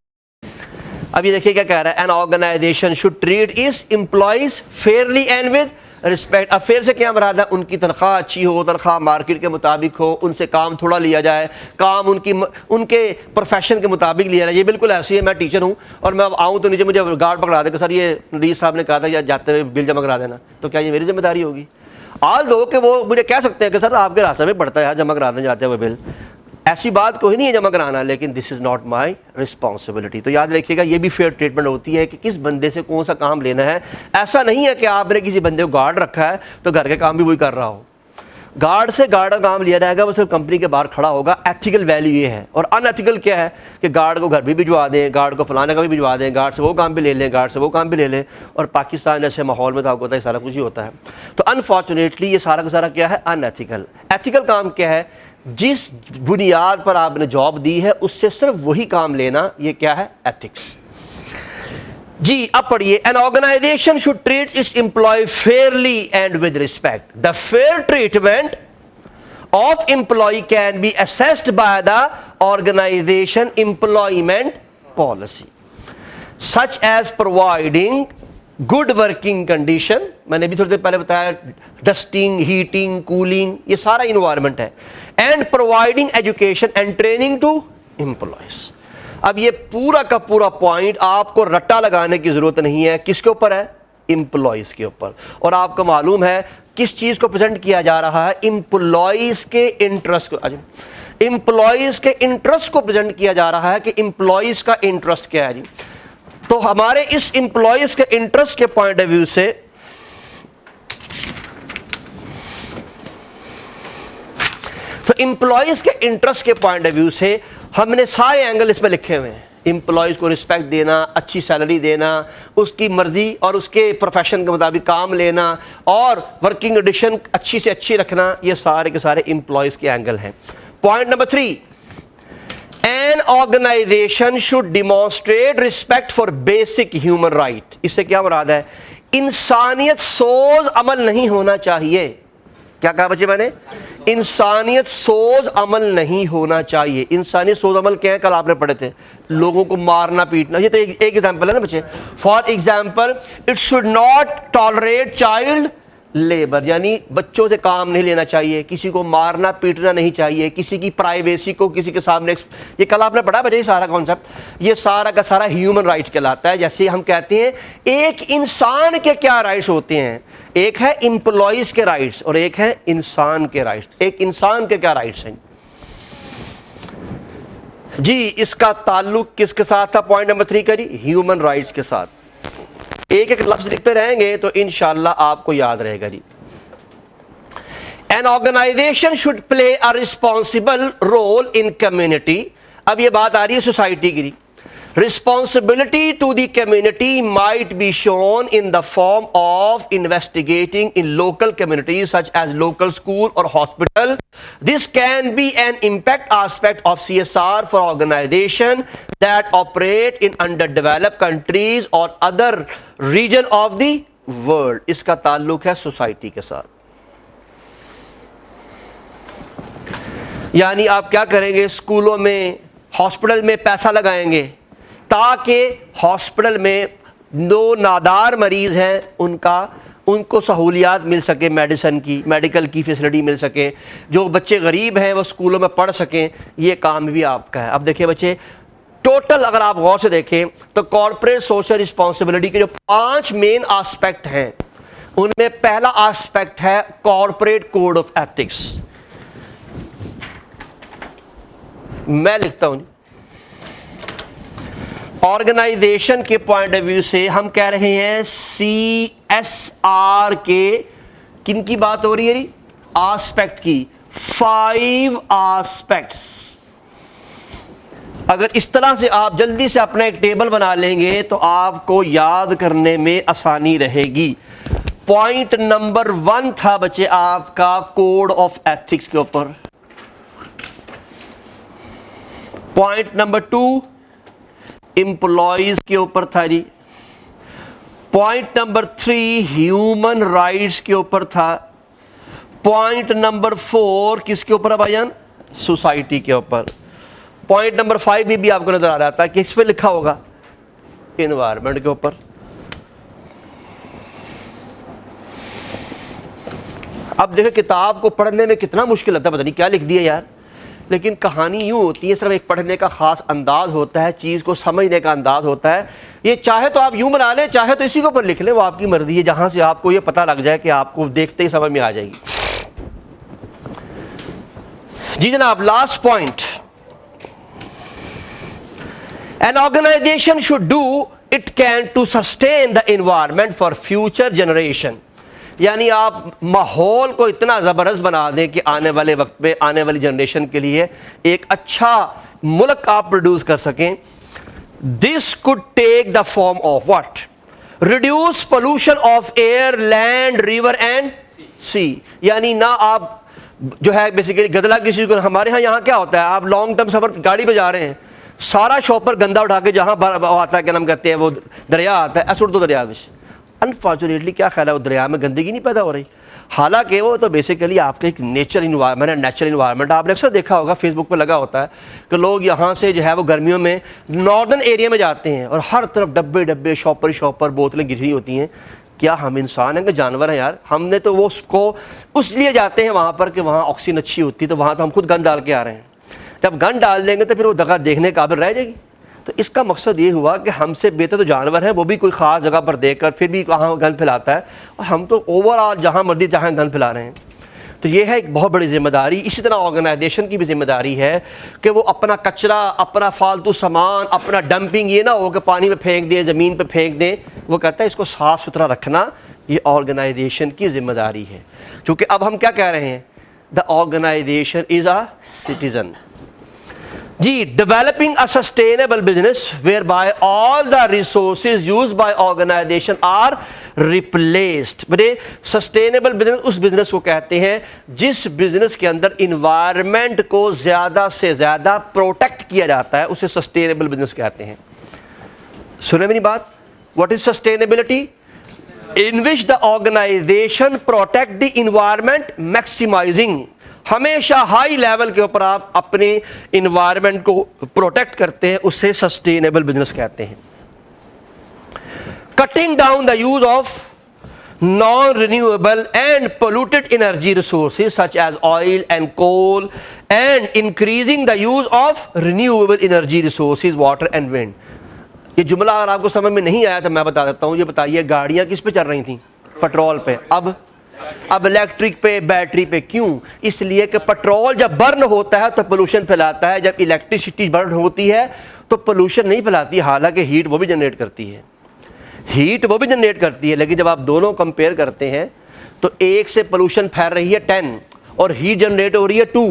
اب یہ دیکھیے کیا کہہ رہا ہے، An organization should treat its employees fairly and with respect. اب فیئر سے کیا مراد ہے؟ ان کی تنخواہ اچھی ہو، تنخواہ مارکیٹ کے مطابق ہو، ان سے کام تھوڑا لیا جائے، کام ان کے پروفیشن کے مطابق لیا جائے۔ یہ بالکل ایسی ہے، میں ٹیچر ہوں اور میں اب آؤں تو نیچے مجھے گارڈ پکڑا دے کہ سر یہ ندیس صاحب نے کہا تھا یا جاتے ہوئے بل جمع کرا دینا، تو کیا یہ میری ذمہ داری ہوگی؟ آل دو کہ وہ مجھے کہہ سکتے ہیں کہ سر آپ کے راستے میں پڑتا ہے جمع کرا دیں جاتے ہوئے بل، ایسی بات کوئی نہیں ہے جمع کرانا، لیکن دس از ناٹ مائی رسپانسبلٹی۔ تو یاد رکھیے گا یہ بھی فیئر ٹریٹمنٹ ہوتی ہے کہ کس بندے سے کون سا کام لینا ہے۔ ایسا نہیں ہے کہ آپ نے کسی بندے کو گارڈ رکھا ہے تو گھر کے کام بھی وہی کر رہا ہو۔ گارڈ سے گارڈ کا کام لیا جائے گا، وہ صرف کمپنی کے باہر کھڑا ہوگا۔ ایتھیکل ویلیو یہ ہے، اور ان ایتھیکل کیا ہے کہ گارڈ کو گھر بھی بھجوا دیں، گارڈ کو فلانے کا بھی بھجوا دیں، گارڈ سے وہ کام بھی لے لیں، گارڈ سے وہ کام بھی لے لیں، اور پاکستان جیسے ماحول میں تو آپ کو پتہ ہے سارا کچھ ہی ہوتا ہے۔ تو انفارچونیٹلی یہ سارا کا سارا کیا ہے؟ ان ایتھیکل۔ ایتھیکل کام کیا ہے؟ جس بنیاد پر آپ نے جاب دی ہے اس سے صرف وہی کام لینا، یہ کیا ہے؟ ایتھکس۔ جی اب پڑھیے، an organization should treat its employee fairly and with respect. The fair treatment of employee can be assessed by the organization employment policy, such as providing good working condition. میں نے بھی تھوڑی دیر پہلے بتایا ڈسٹنگ، ہیٹنگ، کولنگ، یہ سارا environment ہے. And providing education and training to employees. اب یہ پورا کا پورا پوائنٹ آپ کو رٹا لگانے کی ضرورت نہیں ہے. کس کے اوپر ہے؟ امپلائیز کے اوپر. اور آپ کو معلوم ہے کس چیز کو پریزنٹ کیا جا رہا ہے؟ امپلائیز کے انٹرسٹ کو. امپلائیز کے انٹرسٹ کو پریزنٹ کیا جا رہا ہے کہ امپلائیز کا انٹرسٹ کیا ہے جی. تو ہمارے اس امپلائیز کے انٹرسٹ کے پوائنٹ آف ویو سے امپلائیز کے انٹرسٹ کے پوائنٹ آف ویو سے ہم نے سارے اینگل اس میں لکھے ہوئے ہیں. امپلائیز کو رسپیکٹ دینا، اچھی سیلری دینا، اس کی مرضی اور اس کے پروفیشن کے مطابق کام لینا، اور ورکنگ کنڈیشن اچھی سے اچھی رکھنا، یہ سارے کے سارے امپلائیز کے اینگل ہیں. Point number 3، an organization should demonstrate respect for basic human right. اس سے کیا مراد ہے؟ انسانیت سوز عمل نہیں ہونا چاہیے. کیا کہا بچے میں نے؟ انسانیت سوز عمل نہیں ہونا چاہیے. انسانیت سوز عمل کیا ہے؟ کل آپ نے پڑھے تھے، لوگوں کو مارنا پیٹنا. یہ تو ایک ایگزامپل ہے نا بچے. For example it should not tolerate child labour, یعنی بچوں سے کام نہیں لینا چاہیے، کسی کو مارنا پیٹنا نہیں چاہیے، کسی کی پرائیویسی کو کسی کے سامنے. یہ کل آپ نے پڑھا بچے، یہ سارا کانسیپٹ، یہ سارا کا سارا ہیومن رائٹ کہلاتا ہے. جیسے ہم کہتے ہیں ایک انسان کے کیا رائٹس ہوتے ہیں، ایک ہے امپلائیز کے رائٹس اور ایک ہے انسان کے رائٹس. ایک انسان کے کیا رائٹس ہیں جی؟ اس کا تعلق کس کے ساتھ تھا؟ پوائنٹ نمبر 3 کا جی، ہیومن رائٹس کے ساتھ. ایک ایک لفظ لکھتے رہیں گے تو انشاءاللہ آپ کو یاد رہے گا جی. An organization should play a responsible role in community. اب یہ بات آ رہی ہے سوسائٹی کی. Responsibility to the community might be shown in the form of investigating in local communities such as local school or hospital. This can be an impact aspect of CSR for organization that operate in underdeveloped countries or other region of the world. اس کا تعلق ہے society کے ساتھ. یعنی آپ کیا کریں گے؟ اسکولوں میں، ہاسپٹل میں پیسہ لگائیں گے تاکہ ہاسپٹل میں جو نادار مریض ہیں ان کو سہولیات مل سکے، میڈیسن کی، میڈیکل کی فیسلٹی مل سکے. جو بچے غریب ہیں وہ اسکولوں میں پڑھ سکیں. یہ کام بھی آپ کا ہے. اب دیکھیں بچے، ٹوٹل اگر آپ غور سے دیکھیں تو کارپوریٹ سوشل رسپانسبلٹی کے جو 5 مین آسپیکٹ ہیں ان میں پہلا آسپیکٹ ہے کارپوریٹ کوڈ آف ایتھکس. میں لکھتا ہوں آرگنائزیشن کے پوائنٹ آف ویو سے ہم کہہ رہے ہیں CSR کے کن کی بات ہو رہی ہے جی؟ آسپیکٹ کی. 5 آسپیکٹس. اگر اس طرح سے آپ جلدی سے اپنا ایک ٹیبل بنا لیں گے تو آپ کو یاد کرنے میں آسانی رہے گی. پوائنٹ نمبر 1 تھا بچے آپ کا کوڈ آف ایتھکس کے اوپر. پوائنٹ نمبر 2 امپلائیز کے اوپر تھا جی. پوائنٹ نمبر 3 ہیومن رائٹس کے اوپر تھا. پوائنٹ نمبر 4 کس کے اوپر ہے بھائی جان؟ سوسائٹی کے اوپر. پوائنٹ نمبر 5 بھی آپ کو نظر آ رہا تھا کہ اس پہ لکھا ہوگا انوائرمنٹ کے اوپر. اب دیکھیں کتاب کو پڑھنے میں کتنا مشکل لگتا ہے، پتہ نہیں کیا لکھ دیا یار. لیکن کہانی یوں ہوتی ہے، صرف ایک پڑھنے کا خاص انداز ہوتا ہے، چیز کو سمجھنے کا انداز ہوتا ہے. یہ چاہے تو آپ یوں بنا لیں، چاہے تو اسی کے اوپر لکھ لیں، وہ آپ کی مرضی ہے. جہاں سے آپ کو یہ پتہ لگ جائے کہ آپ کو دیکھتے ہی سمجھ میں آ جائے گی. جی جناب، last point. An organization should do it can to sustain the environment for future generation. یعنی آپ ماحول کو اتنا زبردست بنا دیں کہ آنے والے وقت میں آنے والی جنریشن کے لیے ایک اچھا ملک آپ پروڈیوس کر سکیں. This could take the form of what? Reduce pollution of air, land, river and sea. یعنی نہ آپ جو ہے بیسیکلی گدلا کسی کو. ہمارے ہاں یہاں کیا ہوتا ہے, آپ لانگ ٹرم سفر گاڑی پہ جا رہے ہیں, سارا شاپر گندا اٹھا کے جہاں آتا ہے کیا نام کہتے ہیں وہ دریا آتا ہے, ایسے اڑ دو دریا میں. انفارچونیٹلی کیا خیال ہے وہ دریا میں گندگی نہیں پیدا ہو رہی, حالانکہ وہ تو بیسیکلی آپ کا ایک نیچرل انوائرمنٹ. آپ نے اکثر دیکھا ہوگا فیس بک پہ لگا ہوتا ہے کہ لوگ یہاں سے جو ہے وہ گرمیوں میں ناردرن ایریا میں جاتے ہیں اور ہر طرف ڈبے شاپر بوتلیں گری ہوتی ہیں. کیا ہم انسان ہیں کہ جانور ہیں یار؟ ہم نے تو وہ اس کو اس لیے جاتے ہیں وہاں پر کہ وہاں آکسیجن اچھی ہوتی ہے, تو وہاں تو ہم خود گند ڈال کے آ رہے ہیں. جب گند ڈال دیں گے تو پھر وہ جگہ دیکھنے قابل رہ جائے گی. تو اس کا مقصد یہ ہوا کہ ہم سے بہتر تو جانور ہیں, وہ بھی کوئی خاص جگہ پر دیکھ کر پھر بھی وہاں گند پھیلاتا ہے, اور ہم تو اوور آل جہاں مرضی جہاں گند پھیلا رہے ہیں. تو یہ ہے ایک بہت بڑی ذمہ داری. اسی طرح آرگنائزیشن کی بھی ذمہ داری ہے کہ وہ اپنا کچرا, اپنا فالتو سامان, اپنا ڈمپنگ یہ نہ ہو کہ پانی میں پھینک دیں, زمین پہ پھینک دیں. وہ کہتا ہے اس کو صاف ستھرا رکھنا یہ آرگنائزیشن کی ذمہ داری ہے. کیونکہ اب ہم کیا کہہ رہے ہیں, the organization is a citizen. جی, developing a sustainable business where by all the resources use by organization are replaced. بڑے سسٹینیبل بزنس اس بزنس کو کہتے ہیں جس بزنس کے اندر انوائرمنٹ کو زیادہ سے زیادہ پروٹیکٹ کیا جاتا ہے, اسے سسٹینیبل بزنس کہتے ہیں. سنیں میری بات, what is sustainability? in which the organization protect the environment maximizing. ہمیشہ ہائی لیول کے اوپر آپ اپنے انوائرمنٹ کو پروٹیکٹ کرتے ہیں, اسے سسٹینیبل بزنس کہتے ہیں. Cutting down the use of non renewable and polluted energy resources such as oil and coal and increasing the use of renewable energy resources water and wind. یہ جملہ اگر آپ کو سمجھ میں نہیں آیا تو میں بتا دیتا ہوں. یہ بتائیے گاڑیاں کس پہ چل رہی تھیں؟ پٹرول پہ. اب الیکٹرک پہ, بیٹری پہ. کیوں؟ اس لیے کہ پٹرول جب برن ہوتا ہے تو پولوشن پھیلاتا ہے, جب الیکٹریسٹی برن ہوتی ہے تو پولوشن نہیں پھیلاتی. حالانکہ ہیٹ وہ بھی جنریٹ کرتی ہے, لیکن جب آپ دونوں کمپیئر کرتے ہیں تو ایک سے پولوشن پھیل رہی ہے 10 اور ہیٹ جنریٹ ہو رہی ہے 2,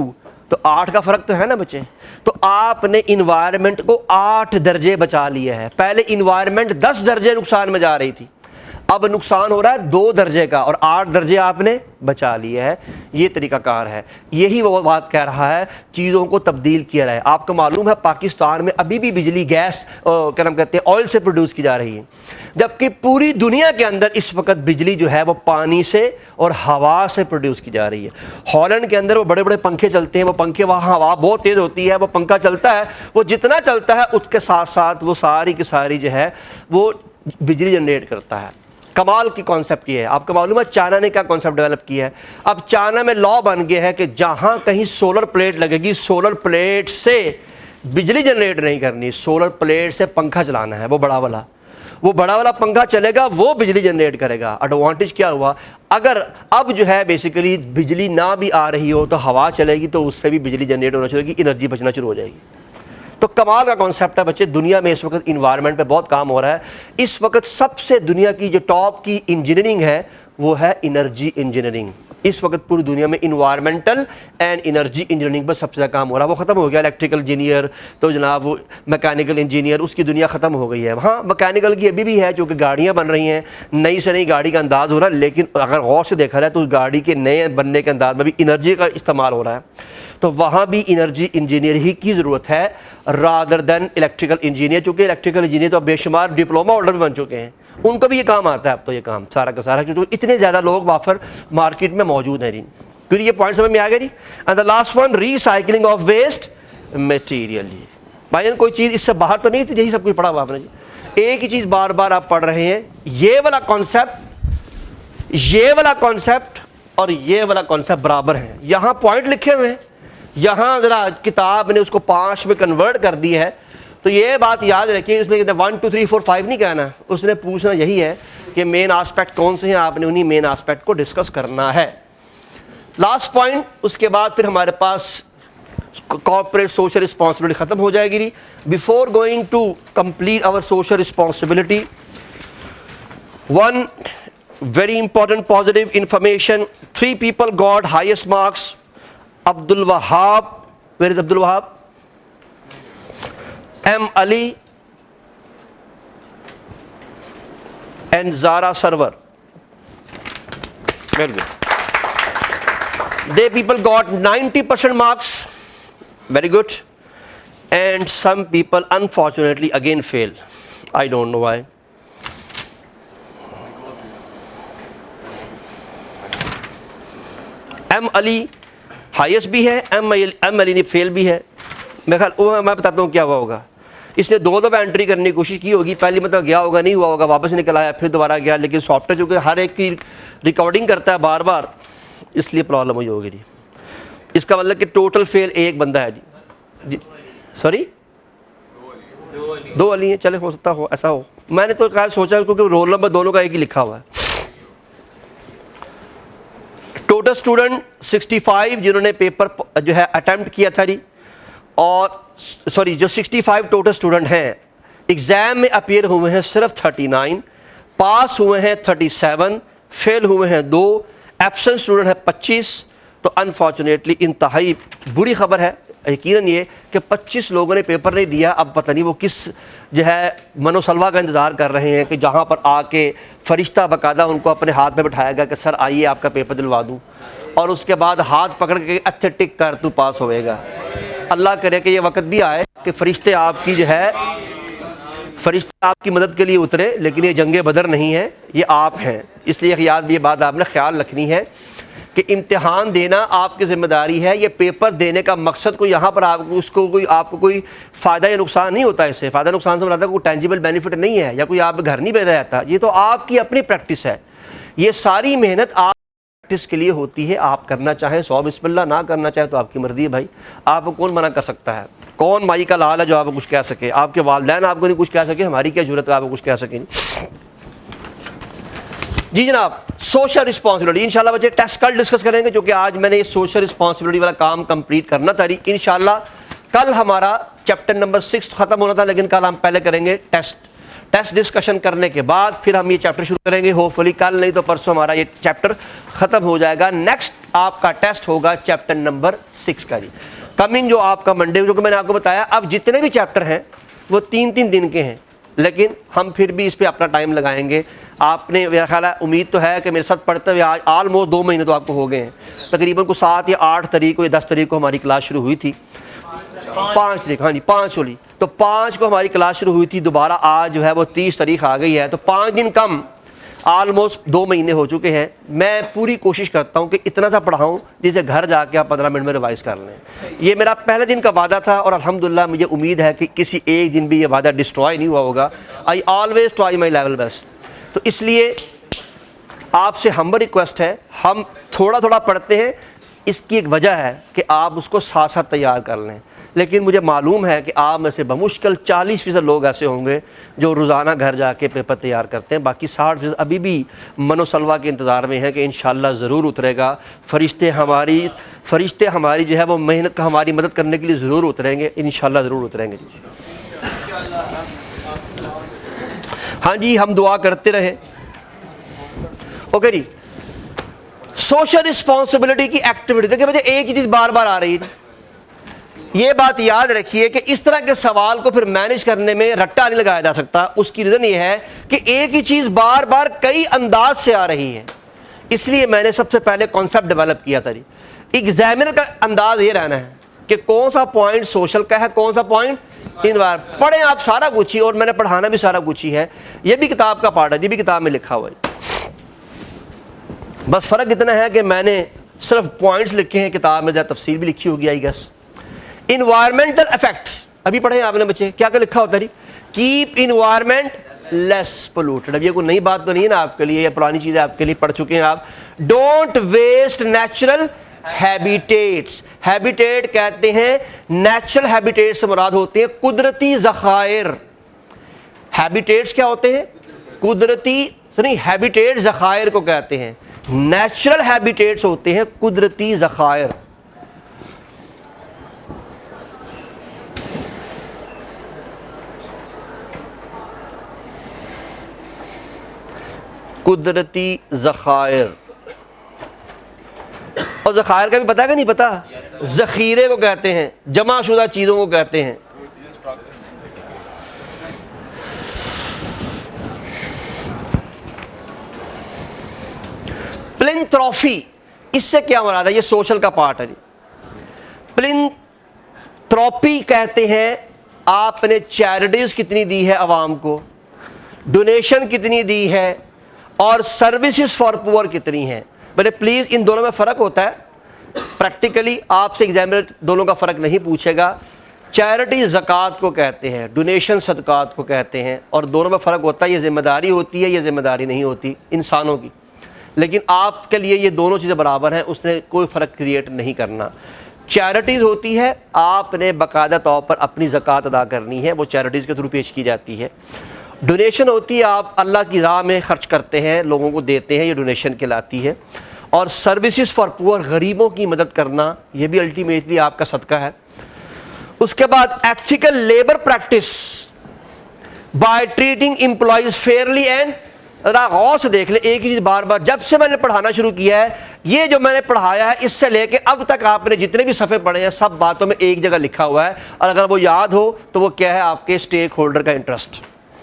تو 8 کا فرق تو ہے نا بچے. تو آپ نے انوائرمنٹ کو 8 درجے بچا لیا ہے. پہلے انوائرمنٹ 10 درجے نقصان میں جا رہی تھی, اب نقصان ہو رہا ہے 2 درجے کا, اور 8 درجے آپ نے بچا لیے ہے. یہ طریقہ کار ہے. یہی وہ بات کہہ رہا ہے, چیزوں کو تبدیل کیا رہا ہے. آپ کو معلوم ہے پاکستان میں ابھی بھی بجلی گیس کیا نام کہتے ہیں آئل سے پروڈیوس کی جا رہی ہے, جبکہ پوری دنیا کے اندر اس وقت بجلی جو ہے وہ پانی سے اور ہوا سے پروڈیوس کی جا رہی ہے. ہالینڈ کے اندر وہ بڑے بڑے پنکھے چلتے ہیں, وہ پنکھے وہاں ہوا بہت تیز ہوتی ہے, وہ پنکھا چلتا ہے, وہ جتنا چلتا ہے اس کے ساتھ ساتھ وہ ساری کی ساری جو ہے وہ بجلی جنریٹ کرتا ہے. کمال کی کانسیپٹ یہ ہے. آپ کو معلوم ہے چائنا نے کیا کانسیپٹ ڈیولپ کیا ہے؟ اب چائنا میں لا بن گیا ہے کہ جہاں کہیں سولر پلیٹ لگے گی, سولر پلیٹ سے بجلی جنریٹ نہیں کرنی, سولر پلیٹ سے پنکھا چلانا ہے. وہ بڑا والا پنکھا چلے گا, وہ بجلی جنریٹ کرے گا. ایڈوانٹیج کیا ہوا؟ اگر اب جو ہے بیسیکلی بجلی نہ بھی آ رہی ہو تو ہوا چلے گی تو اس سے بھی بجلی جنریٹ ہونا شروع ہوگی, انرجی بچنا شروع ہو جائے گی. تو کمال کا کانسیپٹ ہے بچے. دنیا میں اس وقت انوائرمنٹ پہ بہت کام ہو رہا ہے. اس وقت سب سے دنیا کی جو ٹاپ کی انجینئرنگ ہے وہ ہے انرجی انجینئرنگ. اس وقت پوری دنیا میں انوائرمنٹل اینڈ انرجی انجینئرنگ پر سب سے زیادہ کام ہو رہا ہے. وہ ختم ہو گیا الیکٹریکل انجینئر, تو جناب وہ میکینیکل انجینئر, اس کی دنیا ختم ہو گئی ہے. ہاں میکینیکل کی ابھی بھی ہے, چونکہ گاڑیاں بن رہی ہیں, نئی سے نئی گاڑی کا انداز ہو رہا ہے, لیکن اگر غور سے دیکھا جائے تو اس گاڑی کے نئے بننے کے انداز میں بھی انرجی کا استعمال ہو رہا ہے. تو وہاں بھی انرجی انجینئر ہی کی ضرورت ہے رادر دین الیکٹریکل انجینئر, چونکہ الیکٹریکل انجینئر تو بے شمار ڈپلوما ہولڈر بھی بن چکے ہیں, ان کو بھی یہ کام آتا ہے. اب تو یہ کام سارا کا سارا, کیونکہ اتنے زیادہ لوگ وافر مارکیٹ میں موجود ہیں. پھر یہ پوائنٹ سمجھ میں آ گیا جی. And the last one, recycling of waste material. بھائی کوئی چیز اس سے باہر تو نہیں تھی, یہی سب کچھ پڑھا ہوا آپ نے جی. ایک ہی چیز بار بار آپ پڑھ رہے ہیں, یہ والا کانسیپٹ اور یہ والا کانسیپٹ برابر ہیں. یہاں پوائنٹ لکھے ہوئے ہیں, یہاں ذرا کتاب نے اس کو 5 میں کنورٹ کر دی ہے. تو یہ بات یاد رکھیے, اس نے 1 2 3 4 5 نہیں کہنا, اس نے پوچھنا یہی ہے کہ مین آسپیکٹ کون سے ہیں, آپ نے انہی مین آسپیکٹ کو ڈسکس کرنا ہے. لاسٹ پوائنٹ, اس کے بعد پھر ہمارے پاس کارپوریٹ سوشل رسپانسبلٹی ختم ہو جائے گی. Before going to complete our social responsibility, one very important positive information. 3 people got highest marks. Abdul Wahab, where is Abdul Wahab? M. Ali and Zara Sarwar. Very good. They people got 90% marks, very good, and some people unfortunately again fail. I don't know why. M Ali highest بھی ہے, M Ali نے fail بھی ہے. میں بتاتا ہوں کیا ہوا ہوگا. اس نے دو دفعہ انٹری کرنے کی کوشش کی ہوگی, پہلی مطلب گیا ہوگا, نہیں ہوا ہوگا, واپس نکل آیا, پھر دوبارہ گیا, لیکن سافٹ ویئر چونکہ ہر ایک کی ریکارڈنگ کرتا ہے بار بار, اس لیے پرابلم ہوئی ہوگی جی. اس کا مطلب کہ ٹوٹل فیل ایک بندہ ہے جی. سوری, دو علی ہیں, چلے ہو سکتا ہو ایسا ہو. میں نے تو سوچا کیونکہ رول نمبر دونوں کا ایک ہی لکھا ہوا ہے. ٹوٹل اسٹوڈنٹ 65 جنہوں نے پیپر جو ہے اٹیمپٹ کیا تھا جی, اور سوری جو 65 ٹوٹل اسٹوڈنٹ ہیں ایگزام میں اپیئر ہوئے ہیں صرف 39, پاس ہوئے ہیں 37, فیل ہوئے ہیں 2, ایبسنٹ اسٹوڈنٹ ہے 25. تو انفارچونیٹلی انتہائی بری خبر ہے یقیناً یہ کہ 25 لوگوں نے پیپر نہیں دیا. اب پتہ نہیں وہ کس جو ہے منو سلوا کا انتظار کر رہے ہیں کہ جہاں پر آ کے فرشتہ باقاعدہ ان کو اپنے ہاتھ میں بٹھایا گا کہ سر آئیے آپ کا پیپر دلوا دوں, اور اس کے بعد ہاتھ پکڑ کے اچھے ٹک کر تو پاس ہوئے گا. اللہ کرے کہ یہ وقت بھی آئے کہ فرشتے آپ کی جو ہے فرشتے آپ کی مدد کے لیے اترے, لیکن یہ جنگ بدر نہیں ہے, یہ آپ ہیں. اس لیے یہ بات آپ نے خیال رکھنی ہے کہ امتحان دینا آپ کی ذمہ داری ہے. یہ پیپر دینے کا مقصد کوئی یہاں پر آپ کو کوئی فائدہ یا نقصان نہیں ہوتا. اس سے فائدہ نقصان سے مراد ہے کوئی ٹینجیبل بینیفٹ نہیں ہے, یا کوئی آپ گھر نہیں بیٹھ رہتا. یہ تو آپ کی اپنی پریکٹس ہے. یہ ساری محنت آپ پریکٹس کے لیے ہوتی ہے. آپ کرنا چاہیں 100 بسم اللہ, نہ کرنا چاہیں تو آپ کی مرضی ہے بھائی. آپ کو کون منع کر سکتا ہے؟ کون مائی کا لال ہے جو آپ کو کچھ کہہ سکے؟ آپ کے والدین آپ کو نہیں کچھ کہہ سکے, ہماری کیا ضرورت ہے آپ کو کچھ کہہ سکیں. جی جناب, سوشل رسپانسبلٹی انشاءاللہ بچے ٹیسٹ کل ڈسکس کریں گے, کیونکہ آج میں نے یہ سوشل رسپانسبلٹی والا کام کمپلیٹ کرنا تھا. انشاءاللہ کل ہمارا چیپٹر نمبر 6 ختم ہونا تھا, لیکن کل ہم پہلے کریں گے ٹیسٹ ڈسکشن کرنے کے بعد پھر ہم یہ چیپٹر شروع کریں گے. ہوپ فلی کل نہیں تو پرسوں ہمارا یہ چیپٹر ختم ہو جائے گا. نیکسٹ آپ کا ٹیسٹ ہوگا چیپٹر نمبر 6 کا جی, کمنگ جو آپ کا منڈے, جو کہ میں نے آپ کو بتایا. اب جتنے بھی چیپٹر ہیں وہ 3 دن کے ہیں, لیکن ہم پھر بھی اس پہ اپنا ٹائم لگائیں گے. آپ نے میرا خیال ہے, امید تو ہے کہ میرے ساتھ پڑھتے ہوئے آج آلموسٹ 2 مہینے تو آپ کو ہو گئے ہیں. تقریباً کو 7 یا 8 تاریخ کو یا 10 تاریخ کو ہماری کلاس شروع ہوئی تھی. 5 تاریخ, ہاں جی 5 ہولی, تو 5 کو ہماری کلاس شروع ہوئی تھی. دوبارہ آج جو ہے وہ 30 تاریخ آ گئی ہے, تو 5 دن کم آلموسٹ 2 مہینے ہو چکے ہیں. میں پوری کوشش کرتا ہوں کہ اتنا سا پڑھاؤں جسے گھر جا کے آپ 15 منٹ میں ریوائز کر لیں. یہ میرا پہلے دن کا وعدہ تھا, اور الحمدللہ مجھے امید ہے کہ کسی ایک دن بھی یہ وعدہ ڈسٹرائے نہیں ہوا ہوگا. I always try my level best. تو اس لیے آپ سے ہمبل ریکویسٹ ہے, ہم تھوڑا تھوڑا پڑھتے ہیں. اس کی ایک وجہ ہے کہ آپ اس کو ساتھ ساتھ تیار کر لیں, لیکن مجھے معلوم ہے کہ آپ میں سے بمشکل 40% لوگ ایسے ہوں گے جو روزانہ گھر جا کے پیپر تیار کرتے ہیں. باقی 60% ابھی بھی منو سلوا کے انتظار میں ہیں کہ انشاءاللہ ضرور اترے گا. فرشتے ہماری جو ہے وہ محنت کا ہماری مدد کرنے کے لیے ضرور اتریں گے, انشاءاللہ ضرور اتریں گے. ہاں جی, ہم دعا کرتے رہے. اوکے جی, سوشل رسپانسبلٹی کی ایکٹیویٹی. دیکھیں بچے, ایک ہی چیز بار بار آ رہی ہے. یہ بات یاد رکھیے کہ اس طرح کے سوال کو پھر مینیج کرنے میں رٹا نہیں لگایا جا سکتا. اس کی ریزن یہ ہے کہ ایک ہی چیز بار بار کئی انداز سے آ رہی ہے. اس لیے میں نے سب سے پہلے کانسیپٹ ڈیولپ کیا تھا. ایگزامنر کا انداز یہ رہنا ہے کہ کون سا پوائنٹ سوشل کا ہے, کون سا پوائنٹ انوائرمنٹ. پڑھیں آپ سارا کچھ ہی, اور میں نے پڑھانا بھی سارا کچھ ہی ہے. یہ بھی کتاب کا پارٹ ہے, یہ بھی کتاب میں لکھا ہوا ہے. بس فرق اتنا ہے کہ میں نے صرف پوائنٹس لکھے ہیں, کتاب میں زیادہ تفصیل بھی لکھی ہوگی آئی گیس. انوائرمنٹل افیکٹ ابھی پڑھے آپ نے بچے, کیا لکھا ہوتا ہے؟ کیپ انوائرمنٹ لیس پولوٹڈ. اب یہ کوئی نئی بات تو نہیں ہے نا آپ کے لیے, یہ پرانی چیزیں آپ کے لیے پڑھ چکے ہیں آپ. Don't waste natural habitats. Habitat کہتے ہیں, نیچرل ہیبیٹیٹ سے مراد ہوتے ہیں قدرتی ذخائر. ہیبیٹیٹس کیا ہوتے ہیں؟ قدرتی, نہیں ہیبیٹیٹ ذخائر کو کہتے ہیں. نیچرل ہیبیٹیٹس ہوتے ہیں قدرتی ذخائر. قدرتی ذخائر. اور ذخائر کا بھی پتہ ہے کہ نہیں پتہ؟ ذخیرے کو کہتے ہیں, جمع شدہ چیزوں کو کہتے ہیں. پلنتھروفی اس سے کیا مراد ہے؟ یہ سوشل کا پارٹ ہے جی. فلنتھراپی کہتے ہیں آپ نے چیریٹیز کتنی دی ہے عوام کو, ڈونیشن کتنی دی ہے, اور سروسز فار پور کتنی ہیں. بلے پلیز ان دونوں میں فرق ہوتا ہے. پریکٹیکلی آپ سے ایگزامنر دونوں کا فرق نہیں پوچھے گا. چیریٹی زکوٰۃ کو کہتے ہیں, ڈونیشن صدقات کو کہتے ہیں, اور دونوں میں فرق ہوتا ہے. یہ ذمہ داری ہوتی ہے, یہ ذمہ داری نہیں ہوتی انسانوں کی. لیکن آپ کے لیے یہ دونوں چیزیں برابر ہیں, اس نے کوئی فرق کریٹ نہیں کرنا. چیریٹیز ہوتی ہے آپ نے باقاعدہ طور پر اپنی زکوٰۃ ادا کرنی ہے, وہ چیریٹیز کے تھرو پیش کی جاتی ہے. ڈونیشن ہوتی ہے آپ اللہ کی راہ میں خرچ کرتے ہیں, لوگوں کو دیتے ہیں, یہ ڈونیشن کہلاتی ہے. اور سروسز فار پور, غریبوں کی مدد کرنا, یہ بھی الٹیمیٹلی آپ کا صدقہ ہے. اس کے بعد ethical labour practice by treating employees fairly and, غور سے دیکھ لیں ایک ہی چیز بار بار. جب سے میں نے پڑھانا شروع کیا ہے, یہ جو میں نے پڑھایا ہے اس سے لے کے اب تک آپ نے جتنے بھی صفحے پڑھے ہیں سب باتوں میں ایک جگہ لکھا ہوا ہے, اور اگر وہ یاد ہو تو وہ کیا ہے, آپ کے اسٹیک ہولڈر کا انٹرسٹ,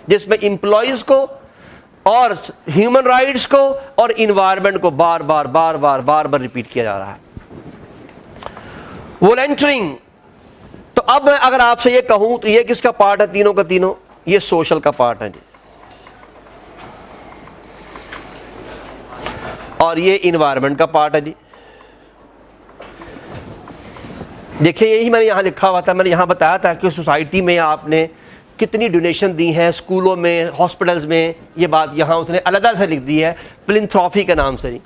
جس میں امپلائیز کو اور ہیومن رائٹس کو اور انوائرمنٹ کو بار بار بار بار بار بار ریپیٹ کیا جا رہا ہے. والنٹرنگ, تو اب میں اگر آپ سے یہ کہوں تو یہ کس کا پارٹ ہے؟ تینوں کا تینوں یہ سوشل کا پارٹ ہے جی, اور یہ انوائرمنٹ کا پارٹ ہے جی. دیکھیں یہی میں نے یہاں لکھا ہوا تھا, میں نے یہاں بتایا تھا کہ سوسائٹی میں آپ نے کتنی ڈونیشن دی ہیں, اسکولوں میں, ہاسپٹلز میں, یہ بات یہاں اس نے علیحدہ سے لکھ دی ہے فلنتھراپی کے نام سے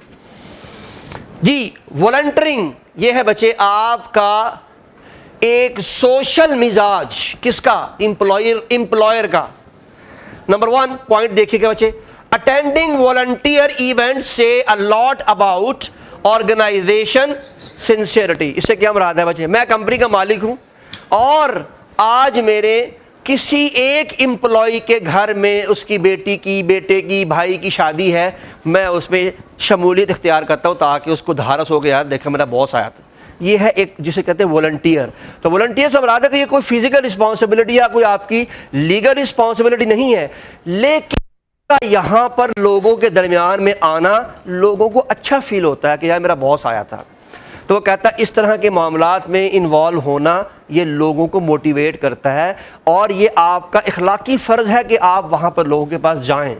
جی. والنٹرنگ یہ ہے بچے آپ کا ایک سوشل مزاج, کس کا؟ امپلائر کا. نمبر 1 پوائنٹ دیکھیے گا بچے, اٹینڈنگ والنٹیئر ایونٹ سے a lot about organization sincerity. اس سے کیا مراد ہے بچے؟ میں کمپنی کا مالک ہوں اور آج میرے کسی ایک امپلائی کے گھر میں اس کی بیٹی کی, بیٹے کی, بھائی کی شادی ہے, میں اس میں شمولیت اختیار کرتا ہوں تاکہ اس کو دھارس ہو گیا, یار دیکھا میرا باس آیا تھا. یہ ہے ایک جسے کہتے ہیں والنٹیئر. تو والنٹیئر سے مراد ہے کہ یہ کوئی فزیکل رسپانسبلٹی یا کوئی آپ کی لیگل رسپانسبلٹی نہیں ہے, لیکن یہاں پر لوگوں کے درمیان میں آنا لوگوں کو اچھا فیل ہوتا ہے کہ یار میرا باس آیا تھا. تو وہ کہتا ہے اس طرح کے معاملات میں انوالو ہونا یہ لوگوں کو موٹیویٹ کرتا ہے, اور یہ آپ کا اخلاقی فرض ہے کہ آپ وہاں پر لوگوں کے پاس جائیں.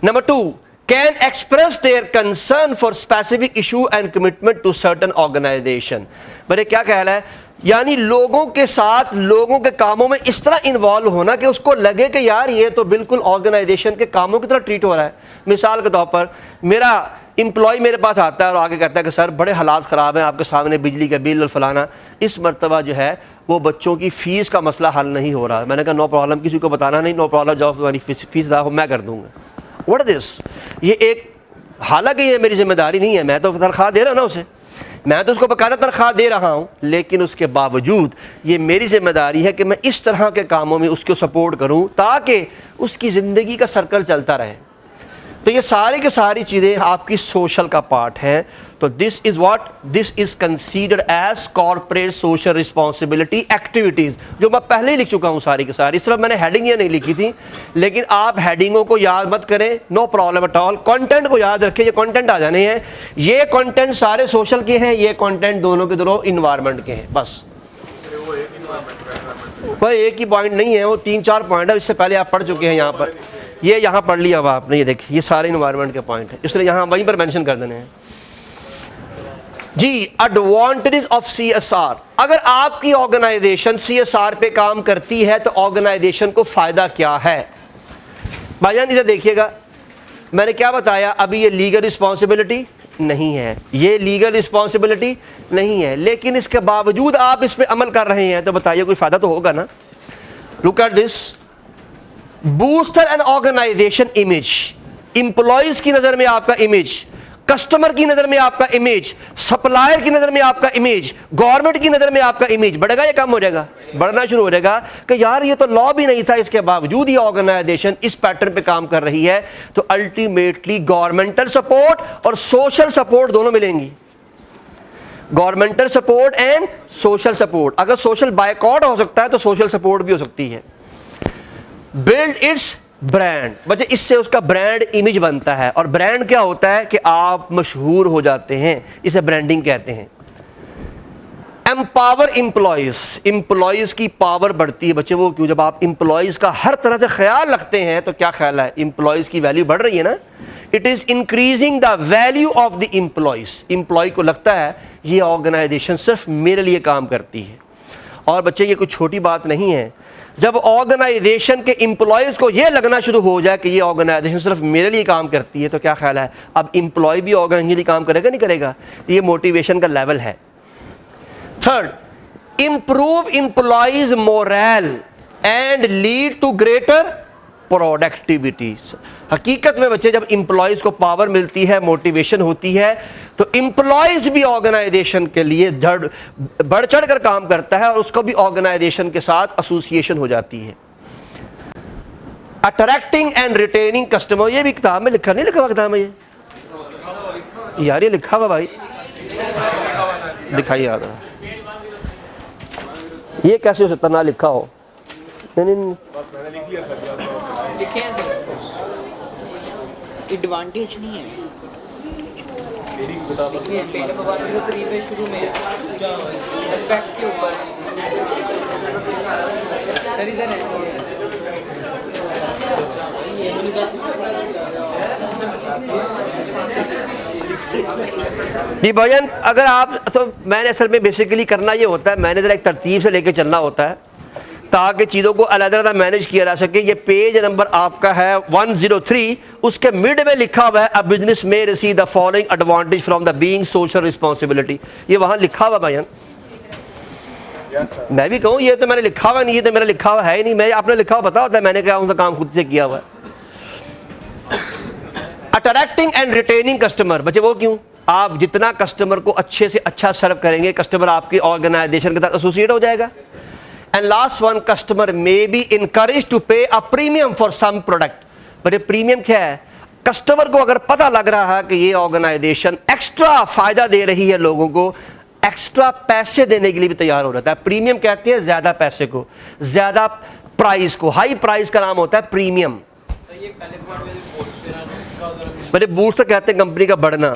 Number 2, can express their concern for specific issue and commitment to certain organization. بڑے کیا کہہ رہا ہے, یعنی لوگوں کے ساتھ لوگوں کے کاموں میں اس طرح انوالو ہونا کہ اس کو لگے کہ یار یہ تو بالکل آرگنائزیشن کے کاموں کی طرح ٹریٹ ہو رہا ہے. مثال کے طور پر میرا امپلائی میرے پاس آتا ہے اور آگے کہتا ہے کہ سر بڑے حالات خراب ہیں, آپ کے سامنے بجلی کا بل اور فلانا, اس مرتبہ جو ہے وہ بچوں کی فیس کا مسئلہ حل نہیں ہو رہا. میں نے کہا نو پرابلم, کسی کو بتانا نہیں, نو پرابلم, جاؤ تمہاری فیس ادا ہو, میں کر دوں گا. واٹ از دس؟ یہ ایک, حالانکہ یہ میری ذمہ داری نہیں ہے, میں تو تنخواہ دے رہا نا اسے, میں تو اس کو باقاعدہ تنخواہ دے رہا ہوں, لیکن اس کے باوجود یہ میری ذمہ داری ہے کہ میں اس طرح کے کاموں میں اس کو سپورٹ کروں تاکہ اس کی زندگی کا سرکل چلتا رہے. تو یہ ساری کی ساری چیزیں آپ کی سوشل کا پارٹ ہیں. تو this is what, this is considered as corporate social responsibility activities, جو میں پہلے ہی لکھ چکا ہوں ساری کی ساری. صرف میں نے ہیڈنگ یہ نہیں لکھی تھی, لیکن آپ ہیڈنگوں کو یاد مت کریں, no problem at all. Content کو یاد رکھیں, یہ کانٹینٹ آ جانے ہیں, یہ کانٹینٹ سارے سوشل کے ہیں, یہ کانٹینٹ دونوں کے دونوں انوائرمنٹ کے ہیں. بس بھائی ایک ہی پوائنٹ نہیں ہے, وہ 3-4 پوائنٹ ہے, اس سے پہلے آپ پڑھ چکے ہیں یہاں پر. یہ یہاں پڑھ لیا ہوا آپ نے, یہ دیکھیں یہ سارے انوائرمنٹ کے پوائنٹ ہیں, اس لیے یہاں وہیں پر مینشن کر دینے ہیں جی. ایڈوانٹیجز آف CSR, اگر آپ کی آرگنائزیشن CSR پہ کام کرتی ہے تو آرگنائزیشن کو فائدہ کیا ہے؟ بھائی جان ادھر دیکھیے گا, میں نے کیا بتایا, ابھی یہ لیگل رسپانسبلٹی نہیں ہے, یہ لیگل رسپانسبلٹی نہیں ہے, لیکن اس کے باوجود آپ اس پہ عمل کر رہے ہیں, تو بتائیے کوئی فائدہ تو ہوگا نا. Look at this, booster and organization image, employees کی نظر میں آپ کا امیج, کسٹمر کی نظر میں آپ کا امیج, سپلائر کی نظر میں آپ کا امیج, گورنمنٹ کی نظر میں آپ کا امیج بڑھے گا یا کم ہو جائے گا؟ بڑھنا شروع ہو جائے گا کہ یار یہ تو لا بھی نہیں تھا, اس کے باوجود یہ آرگنائزیشن اس پیٹرن پہ کام کر رہی ہے. تو الٹیمیٹلی گورنمنٹل سپورٹ اور سوشل سپورٹ دونوں ملیں گی. Governmental support and social support. اگر سوشل بائیکاٹ ہو سکتا ہے تو سوشل سپورٹ بھی ہو سکتی ہے. build its برانڈ بچے اس سے اس کا برانڈ امیج بنتا ہے, اور برانڈ کیا ہوتا ہے کہ آپ مشہور ہو جاتے ہیں, اسے برانڈنگ کہتے ہیں. امپاور امپلائیز کی پاور بڑھتی ہے بچے. وہ کیوں؟ جب آپ امپلائیز کا ہر طرح سے خیال رکھتے ہیں تو کیا خیال ہے, امپلائیز کی ویلیو بڑھ رہی ہے نا. It is increasing the value of the employees. Employee کو لگتا ہے یہ آرگنائزیشن صرف میرے لیے کام کرتی ہے. اور بچے یہ کوئی چھوٹی بات نہیں ہے, جب آرگنائزیشن کے امپلائیز کو یہ لگنا شروع ہو جائے کہ یہ آرگنائزیشن صرف میرے لیے کام کرتی ہے تو کیا خیال ہے اب امپلائی بھی آرگنائزیشن کے لیے کام کرے گا نہیں کرے گا. یہ موٹیویشن کا لیول ہے. Third, improve employees morale and lead to greater productivity. حقیقت میں بچے جب امپلائیز کو پاور ملتی ہے, موٹیویشن ہوتی ہے, تو امپلائیز بھی آرگنائزیشن کے لیے بڑھ چڑھ کر کام کرتا ہے اور اس کو بھی آرگنائزیشن کے ساتھ ایسوسیشن ہو جاتی ہے. اٹریکٹنگ اینڈ ریٹیننگ کسٹمر, یہ بھی کتاب میں لکھا نہیں لکھا ہوا کتاب میں یہ یار, یہ لکھا ہوا بھائی, دکھائیے. یہ کیسے ہو سکتا نہ لکھا ہو؟ نہیں ایڈوانٹیج نہیں ہے. پہلے مبارک تقریب شروع میں اسپیکٹس کے اوپر سر ادھر جی بھائیان, اگر آپ تو میں نے اصل میں بیسیکلی کرنا یہ ہوتا ہے, میں نے ذرا ایک ترتیب سے لے کے چلنا ہوتا ہے تاکہ چیزوں کو علیحدہ مینیج کیا جا سکے. یہ پیج نمبر آپ کا ہے 103, اس کے مڈ میں لکھا ہوا ہے a business may receive the following advantage from the being social responsibility. یہ وہاں لکھا ہوا بھائیان. میں بھی کہوں یہ تو میں نے لکھا ہوا نہیں, یہ تو میرا لکھا ہوا ہے ہی نہیں. میں آپ نے لکھا ہوا پتا ہوتا ہے میں نے کیا ان کا کام خود سے کیا ہوا ہے. اٹریکٹنگ اینڈ ریٹیننگ کسٹمر, بچے وہ کیوں؟ آپ جتنا کسٹمر کو اچھے سے اچھا سرو کریں گے, کسٹمر آپ کی آرگنائزیشن کے ساتھ ایسوسیٹ ہو جائے گا. And last one, customer may be encouraged to pay a premium for some product. But premium کیا ہے؟ کسٹمر کو اگر پتہ لگ رہا ہے کہ یہ آرگنائزیشن ایکسٹرا فائدہ دے رہی ہے لوگوں کو, ایکسٹرا پیسے دینے کے لیے بھی تیار ہو رہتا ہے. پریمیم کہتے ہیں زیادہ پیسے کو, زیادہ پرائز کو. ہائی پرائز کا نام ہوتا ہے پریمیم. بڑے بوسٹ تو کہتے ہیں کمپنی کا بڑھنا.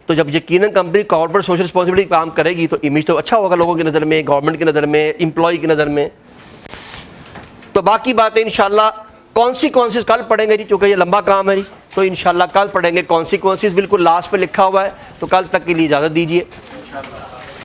تو جب یقیناً کمپنی کارپوریٹ سوشل رسپانسبلٹی کام کرے گی تو امیج تو اچھا ہوگا لوگوں کی نظر میں, گورنمنٹ کی نظر میں, امپلائی کی نظر میں. تو باقی باتیں انشاءاللہ کانسیکوینسز کل پڑھیں گے جی, چونکہ یہ لمبا کام ہے جی, تو انشاءاللہ کل پڑھیں گے. کانسیکوینسز بالکل لاسٹ پہ لکھا ہوا ہے, تو کل تک کے لیے اجازت دیجیے.